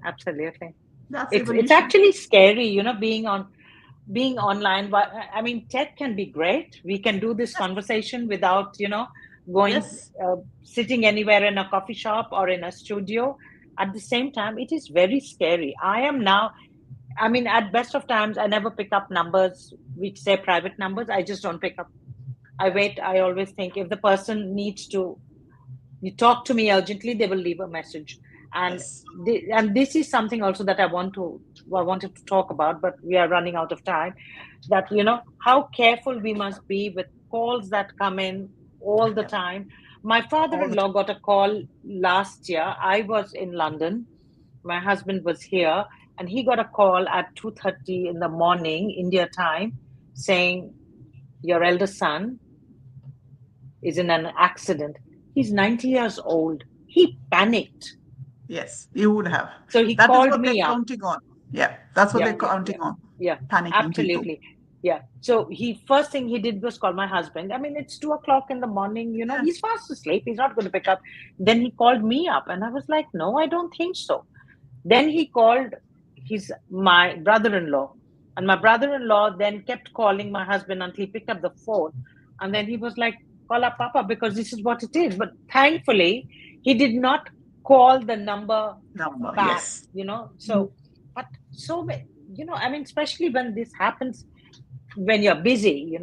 Absolutely. That's it's actually scary, being online. But I mean, tech can be great. We can do this conversation without, going sitting anywhere in a coffee shop or in a studio. At the same time, it is very scary. I mean, at best of times, I never pick up numbers which say private numbers. I just don't pick up. I wait. I always think if the person needs to talk to me urgently, they will leave a message. And this is something also that I wanted to talk about, but we are running out of time. That how careful we must be with calls that come in all the time. My father-in-law got a call last year. I was in London. My husband was here, and he got a call at 2:30 in the morning, India time, saying your eldest son is in an accident. He's 90 years old. He panicked. Yes, you would have. So he that called is what me they're up. counting on. Yeah, that's what they're counting on. Yeah, panicking absolutely. People. Yeah. So first thing he did was call my husband. I mean, it's 2:00 in the morning. He's fast asleep. He's not going to pick up. Then he called me up, and I was like, no, I don't think so. Then he called my brother-in-law, and my brother-in-law then kept calling my husband until he picked up the phone, and then he was like, call up Papa, because this is what it is. But thankfully, he did not call the number back. Yes. So, but so, I mean, especially when this happens, when you're busy,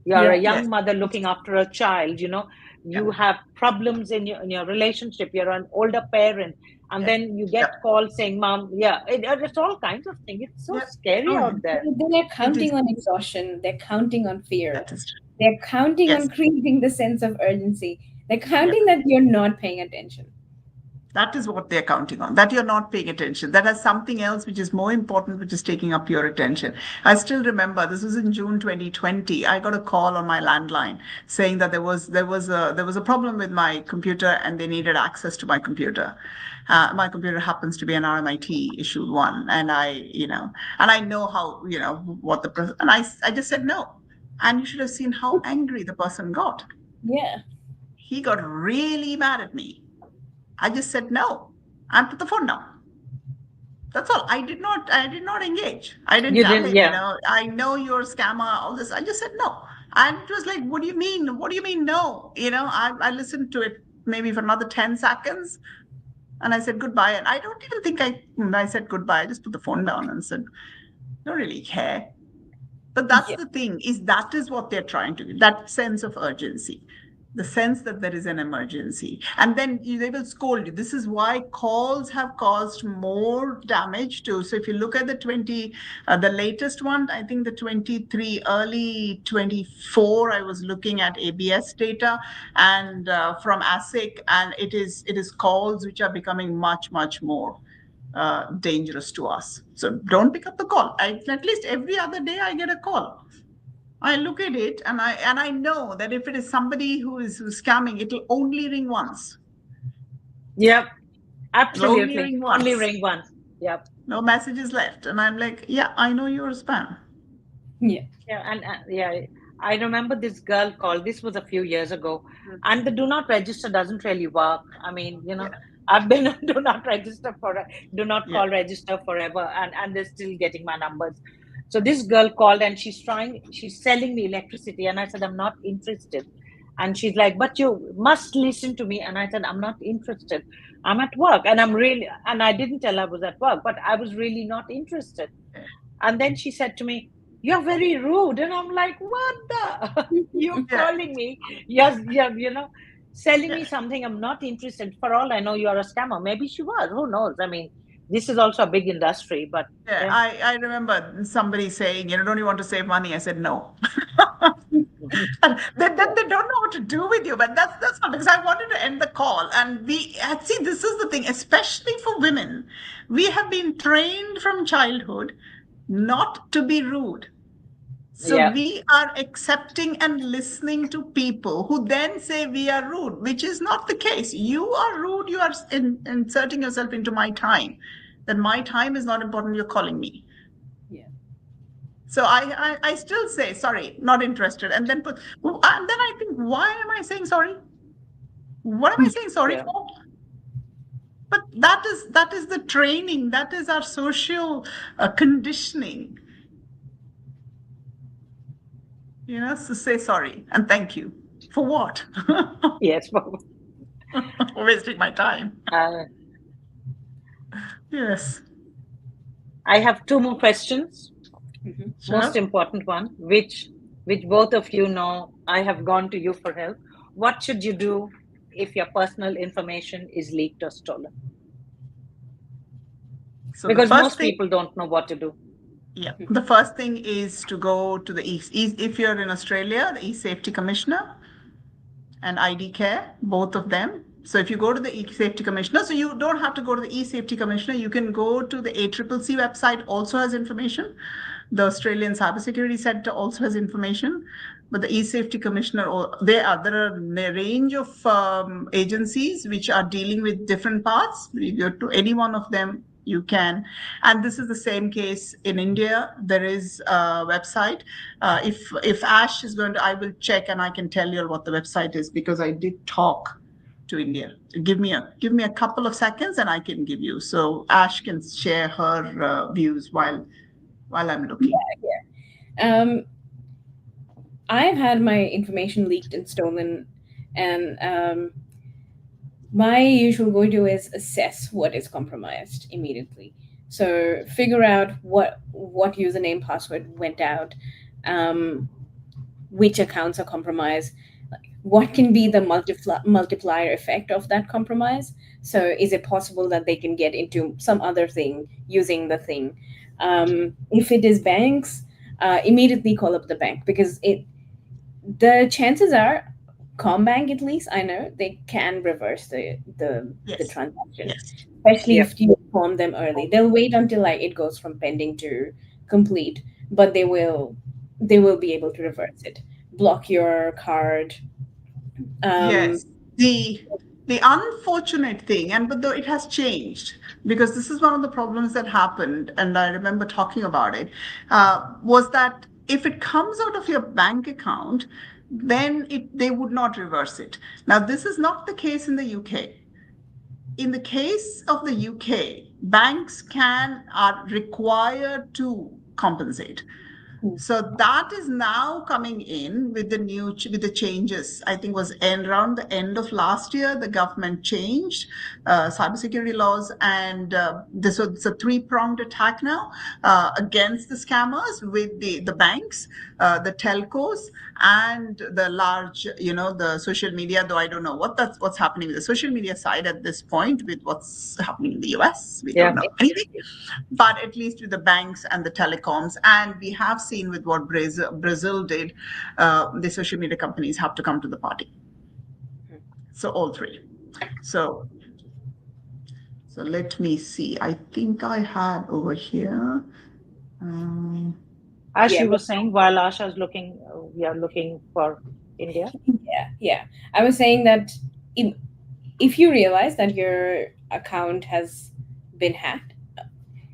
you're a young mother looking after a child, you have problems in your relationship, you're an older parent, and then you get calls saying, Mom, it's all kinds of things. It's so scary out there. They're counting on exhaustion. They're counting on fear. That is true. They're counting on creating the sense of urgency. They're counting that you're not paying attention. That is what they're counting on, that you're not paying attention. That has something else which is more important, which is taking up your attention. I still remember, this was in June 2020. I got a call on my landline saying that there was a problem with my computer and they needed access to my computer. My computer happens to be an RMIT issued one. And I know how, what the person, and I just said no. And you should have seen how angry the person got. Yeah. He got really mad at me. I just said no and put the phone down. That's all. I did not engage. I didn't tell him, I know you're a scammer, all this. I just said no. And it was like, what do you mean? What do you mean no? I listened to it maybe for another 10 seconds. And I said goodbye. And I don't even think I said goodbye. I just put the phone down and said, don't really care. But that's the thing, that is what they're trying to do, that sense of urgency, the sense that there is an emergency. And then they will scold you. This is why calls have caused more damage too. So if you look at the latest one, I think the 23, early 24, I was looking at ABS data and from ASIC, and it is calls which are becoming much, much more dangerous to us. So don't pick up the call. At least every other day I get a call. I look at it and I know that if it is somebody who's scamming, it'll only ring once. Yep, absolutely. Only ring once. Yep. No messages left, and I'm like, yeah, I know you're a spam. Yeah. And I remember this girl called. This was a few years ago, and the do not register doesn't really work. I mean, I've been on do not call register forever, and they're still getting my numbers. So this girl called and she's selling me electricity, and I said, I'm not interested. And she's like, but you must listen to me. And I said, I'm not interested. I'm at work, and I didn't tell her I was at work, but I was really not interested. And then she said to me, you're very rude. And I'm like, what the? You're calling me. Yes, selling me something I'm not interested. For all I know, you're a scammer. Maybe she was. Who knows? I mean, this is also a big industry, but I remember somebody saying, don't you want to save money? I said no. they don't know what to do with you, but that's not, because I wanted to end the call. And see, this is the thing, especially for women. We have been trained from childhood not to be rude. So we are accepting and listening to people who then say we are rude, which is not the case. You are rude. You are inserting yourself into my time. That my time is not important. You're calling me. Yeah. So I still say, sorry, not interested. And then I think, why am I saying sorry? What am I saying sorry for? But that is the training. That is our social conditioning. So say sorry and thank you. For what? Yes. For wasting my time. Yes. I have two more questions. Mm-hmm. Sure. Most important one, which both of you know, I have gone to you for help. What should you do if your personal information is leaked or stolen? So because most people don't know what to do. Yeah. The first thing is to go to the if you're in Australia, the E-Safety Commissioner and ID Care, both of them. So if you go to the E-Safety Commissioner, so you don't have to go to the E-Safety Commissioner, you can go to the ACCC website, also has information. The Australian Cyber Security Centre also has information. But the E-Safety Commissioner, there are a range of agencies which are dealing with different parts. You go to any one of them, you can. And this is the same case in India. There is a website. If Ash is going to, I will check and I can tell you what the website is, because I did talk to India. Give me a couple of seconds and I can give you. So Ash can share her views while I'm looking. Yeah. I've had my information leaked and stolen, and my usual go-to is assess what is compromised immediately. So figure out what username, password went out, which accounts are compromised, what can be the multiplier effect of that compromise. So is it possible that they can get into some other thing using the thing? If it is banks, immediately call up the bank, because the chances are, Combank, at least I know, they can reverse the transaction, especially if you inform them early. They'll wait until it goes from pending to complete, but they will be able to reverse it, block your card. Yes, the unfortunate thing, but though it has changed, because this is one of the problems that happened, and I remember talking about it, was that if it comes out of your bank account, then they would not reverse it. Now, this is not the case in the UK. In the case of the UK, banks are required to compensate. So that is now coming in with the changes. I think was around the end of last year, the government changed cybersecurity laws, and this was a three-pronged attack now against the scammers with the banks, the telcos, and the large, the social media. Though I don't know what's happening with the social media side at this point with what's happening in the US. We don't know anything. But at least with the banks and the telecoms, and we have seen with what Brazil did, the social media companies have to come to the party. So all three. So let me see. I think I had over here. As she was saying, while Asha is looking, we are looking for India. Yeah. I was saying that if you realize that your account has been hacked,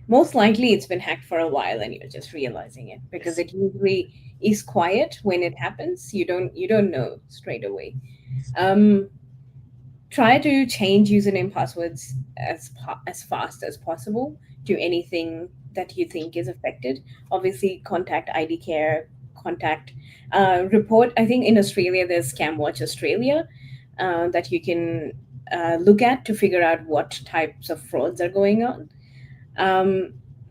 most likely it's been hacked for a while and you're just realizing it, because it usually is quiet when it happens. You don't know straight away. Try to change username passwords as fast as possible to anything that you think is affected. Obviously, contact ID Care, contact report. I think in Australia there's Scam Watch Australia that you can look at to figure out what types of frauds are going on.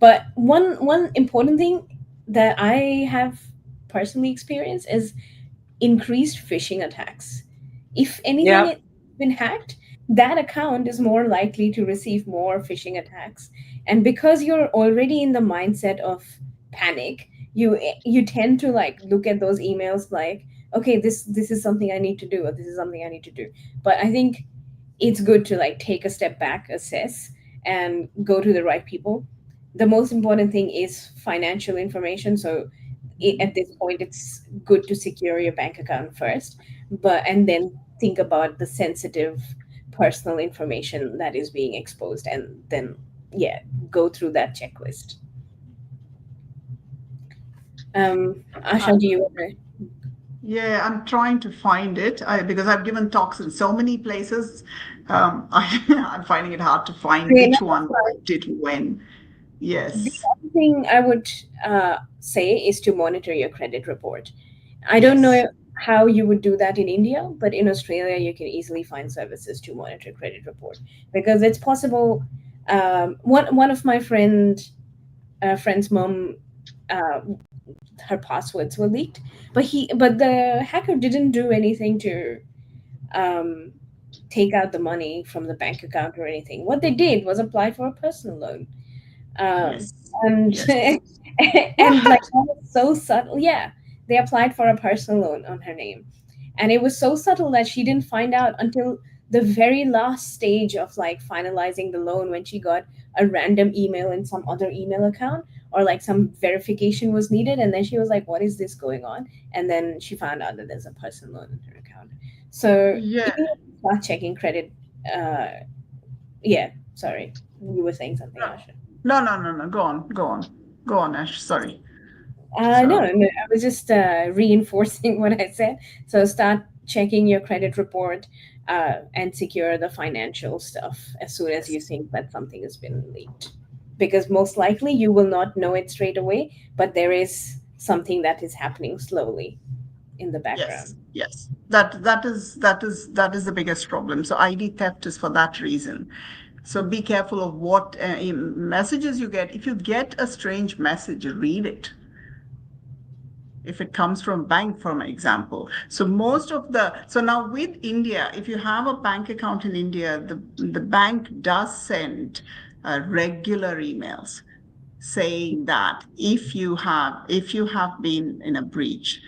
But one important thing that I have personally experienced is increased phishing attacks. If anything has been hacked, that account is more likely to receive more phishing attacks. And because you're already in the mindset of panic, you tend to like look at those emails like, okay, this is something I need to do, or this is something I need to do. But I think it's good to like take a step back, assess, and go to the right people. The most important thing is financial information. So at this point, it's good to secure your bank account first, and then think about the sensitive personal information that is being exposed, and then go through that checklist. Asha, do you want to? Yeah, I'm trying to find it because I've given talks in so many places. I'm finding it hard to find which one did when. Yes. The other thing I would say is to monitor your credit report. I don't know how you would do that in India, but in Australia, you can easily find services to monitor credit report, because it's possible. One of my friend's mom, her passwords were leaked, but the hacker didn't do anything to take out the money from the bank account or anything. What they did was apply for a personal loan. And and like that was so subtle. Yeah, they applied for a personal loan on her name, and it was so subtle that she didn't find out until the very last stage of like finalizing the loan, when she got a random email in some other email account, or like some verification was needed, and then she was like, what is this going on? And then she found out that there's a personal loan in her account. So start checking credit. Sorry, you were saying something, Asha. No. Go on, Ash. Sorry. No, I was just reinforcing what I said. So start checking your credit report and secure the financial stuff as soon as you think that something has been leaked. Because most likely you will not know it straight away, but there is something that is happening slowly in the background. Yes. That is the biggest problem. So ID theft is for that reason. So be careful of what messages you get. If you get a strange message, read it. If it comes from bank, for example. So now with India, if you have a bank account in India, the bank does send regular emails saying that if you have been in a breach,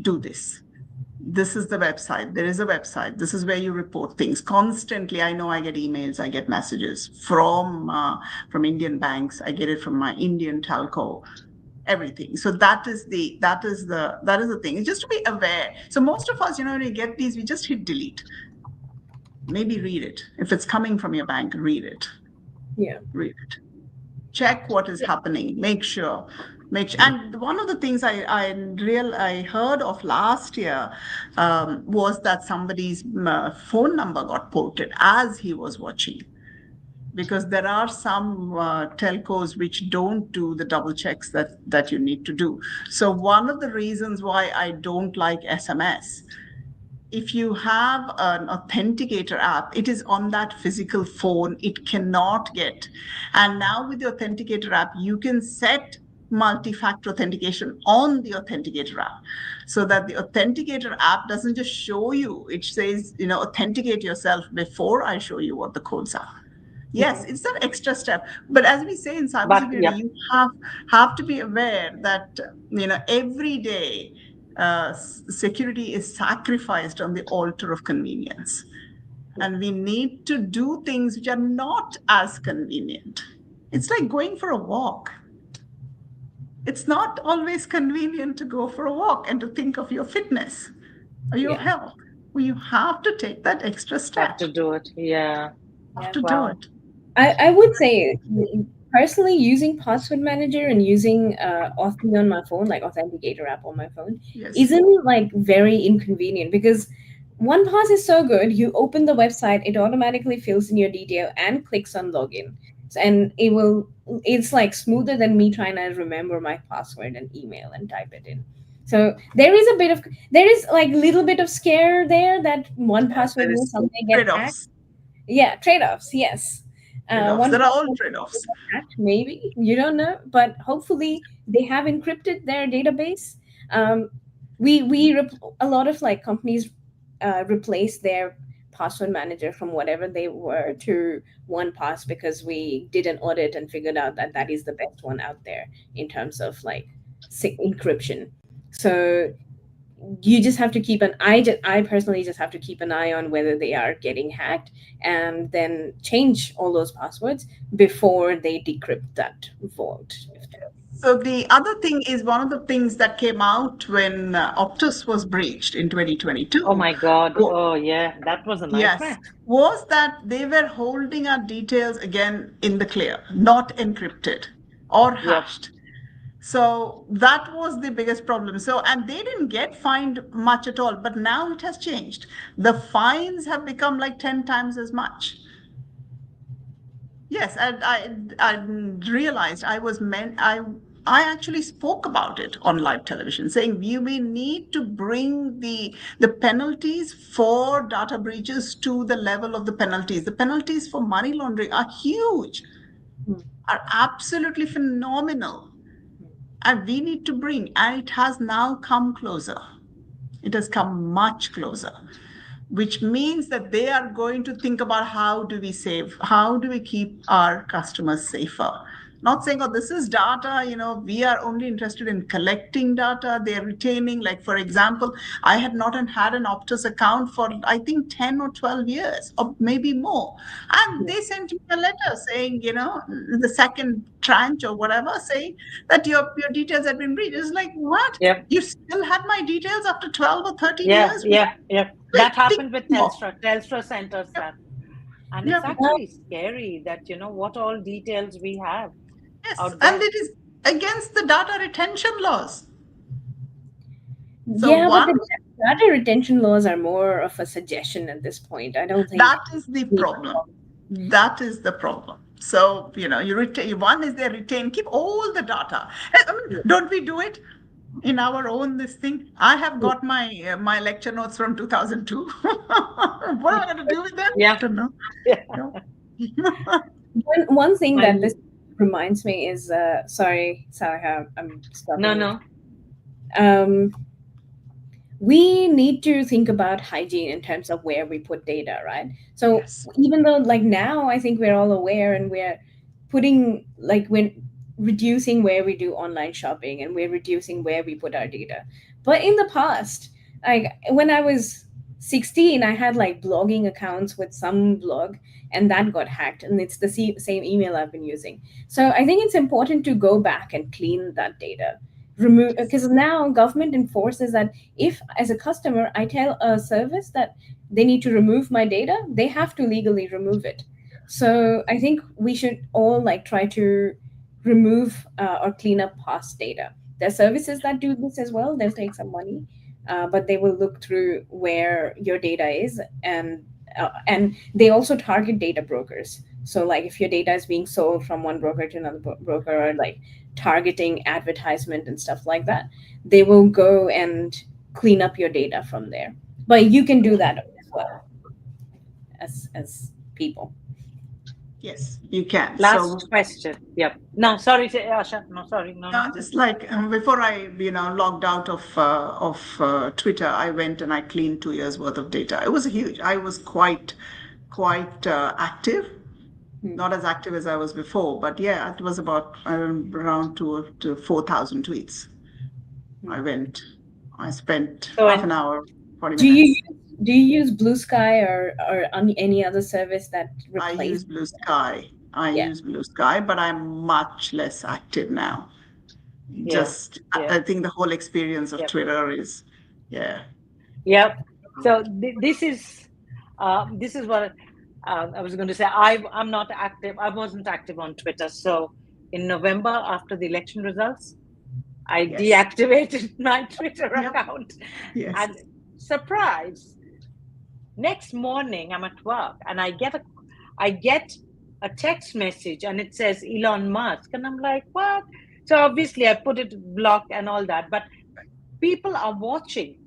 do this. This is the website. There is a website. This is where you report things constantly. I know I get emails, I get messages from Indian banks. I get it from my Indian telco, everything. So that is the thing. It's just to be aware. So most of us, when we get these, we just hit delete. Maybe read it. If it's coming from your bank, read it. Yeah. Read it. Check what is happening. Make sure. And one of the things I heard of last year was that somebody's phone number got ported as he was watching. because there are some telcos which don't do the double checks that you need to do. So one of the reasons why I don't like SMS, if you have an authenticator app, it is on that physical phone. It cannot get. And now with the authenticator app, you can set multi-factor authentication on the authenticator app so that the authenticator app doesn't just show you, it says, authenticate yourself before I show you what the codes are. Yes, it's that extra step. But as we say in cybersecurity, you have to be aware that every day security is sacrificed on the altar of convenience, and we need to do things which are not as convenient. It's like going for a walk. It's not always convenient to go for a walk and to think of your fitness or your health. Well, you have to take that extra step. Have to do it. Yeah. Have to do it. I would say personally using password manager and using Authy on my phone, like authenticator app on my phone, isn't like very inconvenient, because OnePass is so good. You open the website, it automatically fills in your detail and clicks on login. And it's like smoother than me trying to remember my password and email and type it in. So there is like a little bit of scare there that OnePass will do something get hacked. Yeah, trade-offs, yes. There are all trade-offs. Maybe, you don't know, but hopefully they have encrypted their database. A lot of like companies replace their password manager from whatever they were to OnePass because we did an audit and figured out that that is the best one out there in terms of like encryption. So you just have to keep I personally just have to keep an eye on whether they are getting hacked, and then change all those passwords before they decrypt that vault. So the other thing is, one of the things that came out when Optus was breached in 2022. Oh my God. Oh yeah, that was a nightmare. Yes, was that they were holding our details again in the clear, not encrypted or hashed. Yep. So that was the biggest problem. And they didn't get fined much at all, but now it has changed. The fines have become like 10 times as much. Yes, and I realized I actually spoke about it on live television, saying we need to bring the penalties for data breaches to the level of the penalties. The penalties for money laundering are huge, are absolutely phenomenal. And we need to bring, and it has now come closer. It has come much closer, which means that they are going to think about how do we keep our customers safer. Not saying, oh, this is data, we are only interested in collecting data. They're retaining, like, for example, I had not had an Optus account for, I think, 10 or 12 years, or maybe more. And they sent me a letter saying, the second tranche or whatever, saying that your details had been breached. It's like, what? Yep. You still had my details after 12 or 13 years? Yeah. That happened with Telstra. Telstra sent us that. And it's actually scary that, what all details we have. Yes, and it is against the data retention laws. So but the data retention laws are more of a suggestion at this point. I don't think that is the problem. That is the problem. So, you retain, one is they retain, keep all the data. I mean, don't we do it in our own this thing? I have got my lecture notes from 2002. What am I going to do with them? Yeah. I don't know. Yeah. One thing that this reminds me is sorry, I'm stopping. No. We need to think about hygiene in terms of where we put data, right? So even though like now I think we're all aware and we're reducing where we do online shopping and we're reducing where we put our data. But in the past, like when I was 16, I had like blogging accounts with some blog, and that got hacked, and it's the same email I've been using. So I think it's important to go back and clean that data. Remove, because now government enforces that if as a customer I tell a service that they need to remove my data, they have to legally remove it. So I think we should all like try to remove or clean up past data. There are services that do this as well. They'll take some money, but they will look through where your data is, and they also target data brokers. So like if your data is being sold from one broker to another broker, or like targeting advertisement and stuff like that, they will go and clean up your data from there. But you can do that as well as people. Yes, you can. Last question. Yep. No, sorry, Asha. No, sorry. No. Just like before I, logged out of Twitter, I went and I cleaned 2 years worth of data. It was huge. I was quite active, not as active as I was before, but yeah, it was about around 2 to 4,000 tweets. I spent half an hour, 40 minutes. Do you use Blue Sky or on any other service that I replaces? use Blue Sky. Use Blue Sky, but I'm much less active now. I think the whole experience of Twitter is, Yep. So this is what I was going to say. I'm not active. I wasn't active on Twitter. So in November, after the election results, I deactivated my Twitter account. Yes. And surprise, next morning I'm at work and I get a text message and it says Elon Musk, and I'm like, what? So obviously I put it block and all that, but people are watching.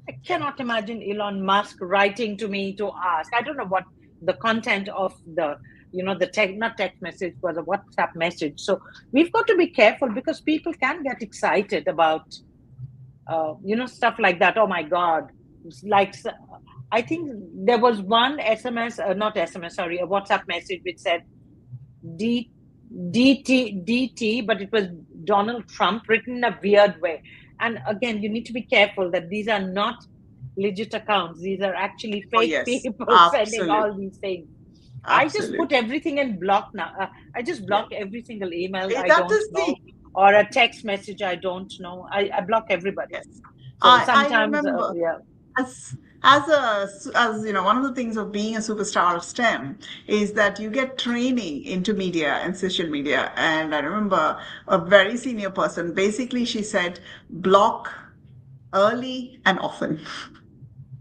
I cannot imagine Elon Musk writing to me to ask. I don't know what the content of the not text message, but a WhatsApp message. So we've got to be careful because people can get excited about stuff like that. Oh my God. Like, I think there was one not SMS, sorry, a WhatsApp message which said DT, but it was Donald Trump written in a weird way. And again, you need to be careful that these are not legit accounts. These are actually fake people sending all these things. Absolutely. I just put everything in block now. I just block every single email I don't know, or a text message I don't know. I block everybody. Yes. So sometimes, I remember, as one of the things of being a superstar of STEM is that you get training into media and social media. And I remember a very senior person, basically she said, block early and often.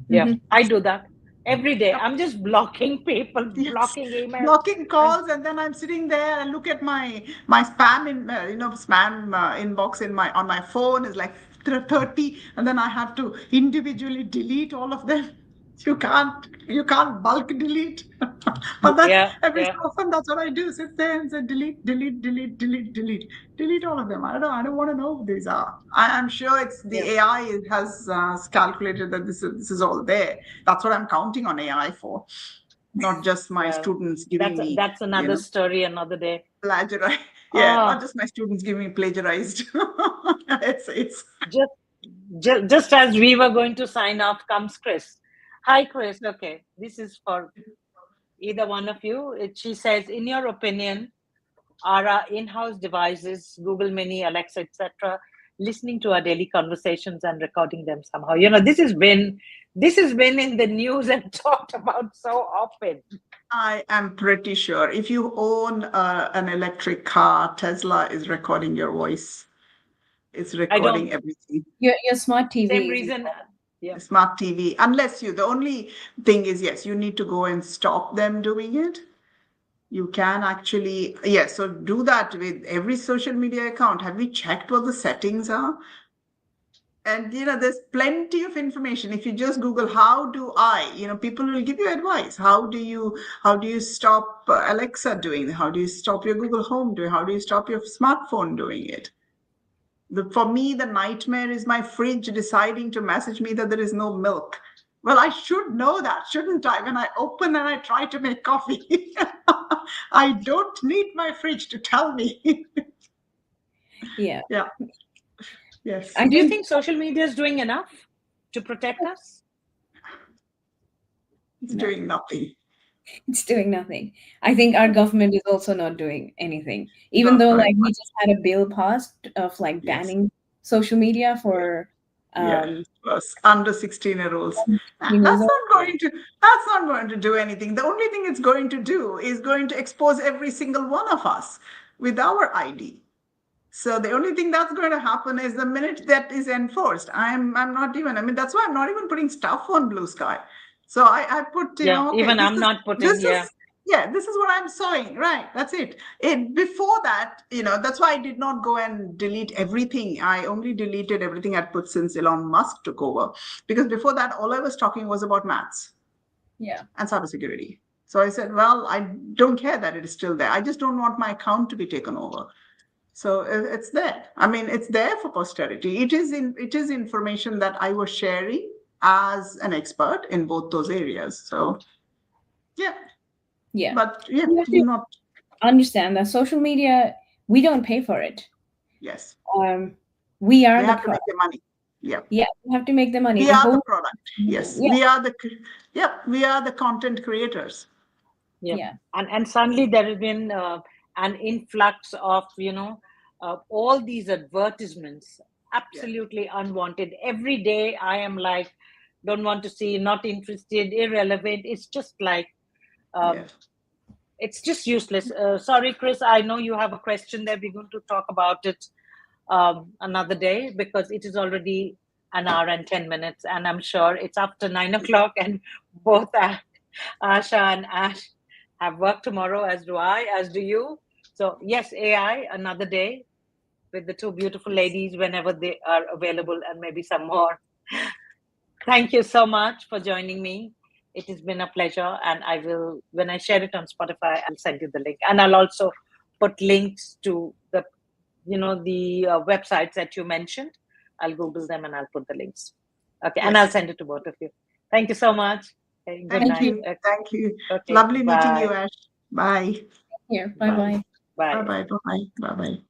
Yeah, I do that every day. I'm just blocking people, blocking emails, blocking calls, and then I'm sitting there and look at my spam inbox on my phone is like 30, and then I have to individually delete all of them. You can't bulk delete. But that's every so often that's what I do. Sit there and say delete all of them. I don't want to know who these are. I'm sure it's the AI has calculated that this is all there. That's what I'm counting on AI for. Not just my students giving me. That's another story, another day. Plagiarized. Not just my students giving me plagiarized. It's just as we were going to sign off comes Chris. Hi, Chris. Okay, this is for either one of you. She says, in your opinion, are our in-house devices, Google Mini, Alexa, etc., listening to our daily conversations and recording them somehow? This has been in the news and talked about so often. I am pretty sure if you own an electric car, Tesla is recording your voice. It's recording everything. Your smart TV. Same reason. Smart TV. Unless the only thing is, yes, you need to go and stop them doing it. You can actually, so do that with every social media account. Have you checked what the settings are? And, there's plenty of information. If you just Google, how do I, people will give you advice. How do you stop Alexa doing it? How do you stop your Google Home doing it? How do you stop your smartphone doing it? For me, the nightmare is my fridge deciding to message me that there is no milk. Well, I should know that, shouldn't I? When I open and I try to make coffee, I don't need my fridge to tell me. Yeah. Yes. Do you think social media is doing enough to protect us? It's doing nothing. It's doing nothing. I think our government is also not doing anything. Even though we just had a bill passed of banning social media for under 16-year-olds. That's not going to do anything. The only thing it's going to do is going to expose every single one of us with our ID. So the only thing that's going to happen is the minute that is enforced. I'm not even. That's why I'm not even putting stuff on Blue Sky. So I put, even I'm not putting. Yeah, this is what I'm sewing. Right. That's it. Before that, that's why I did not go and delete everything. I only deleted everything I'd put since Elon Musk took over. Because before that, all I was talking was about maths. Yeah. And cybersecurity. So I said, well, I don't care that it is still there. I just don't want my account to be taken over. So it's there. I mean, it's there for posterity. It is information that I was sharing as an expert in both those areas. So yeah. Yeah. But yeah, You have to not understand that social media, we don't pay for it. yes. We are We the have to make the money. Yeah. Yeah, we have to make the money. We are the product. Yes. Yeah. We are the content creators. Yeah. And suddenly there has been an influx of all these advertisements, absolutely unwanted. Every day I am like, don't want to see, not interested, irrelevant. It's just like it's just useless. Sorry, Chris, I know you have a question there. We're going to talk about it another day, because it is already an hour and 10 minutes, and I'm sure it's after 9 o'clock, and both Asha and Ash have work tomorrow, as do I, as do you. So yes, AI another day with the two beautiful ladies whenever they are available, and maybe some more. Thank you so much for joining me. It has been a pleasure, and I will, when I share it on Spotify, I'll send you the link, and I'll also put links to the websites that you mentioned. I'll Google them and I'll put the links. Okay, and I'll send it to both of you. Thank you so much. Okay, Thank you. Okay. Thank you. Okay, Lovely meeting you, Ash. Bye. Here. Bye-bye. Bye. Bye-bye. Bye-bye. Bye-bye.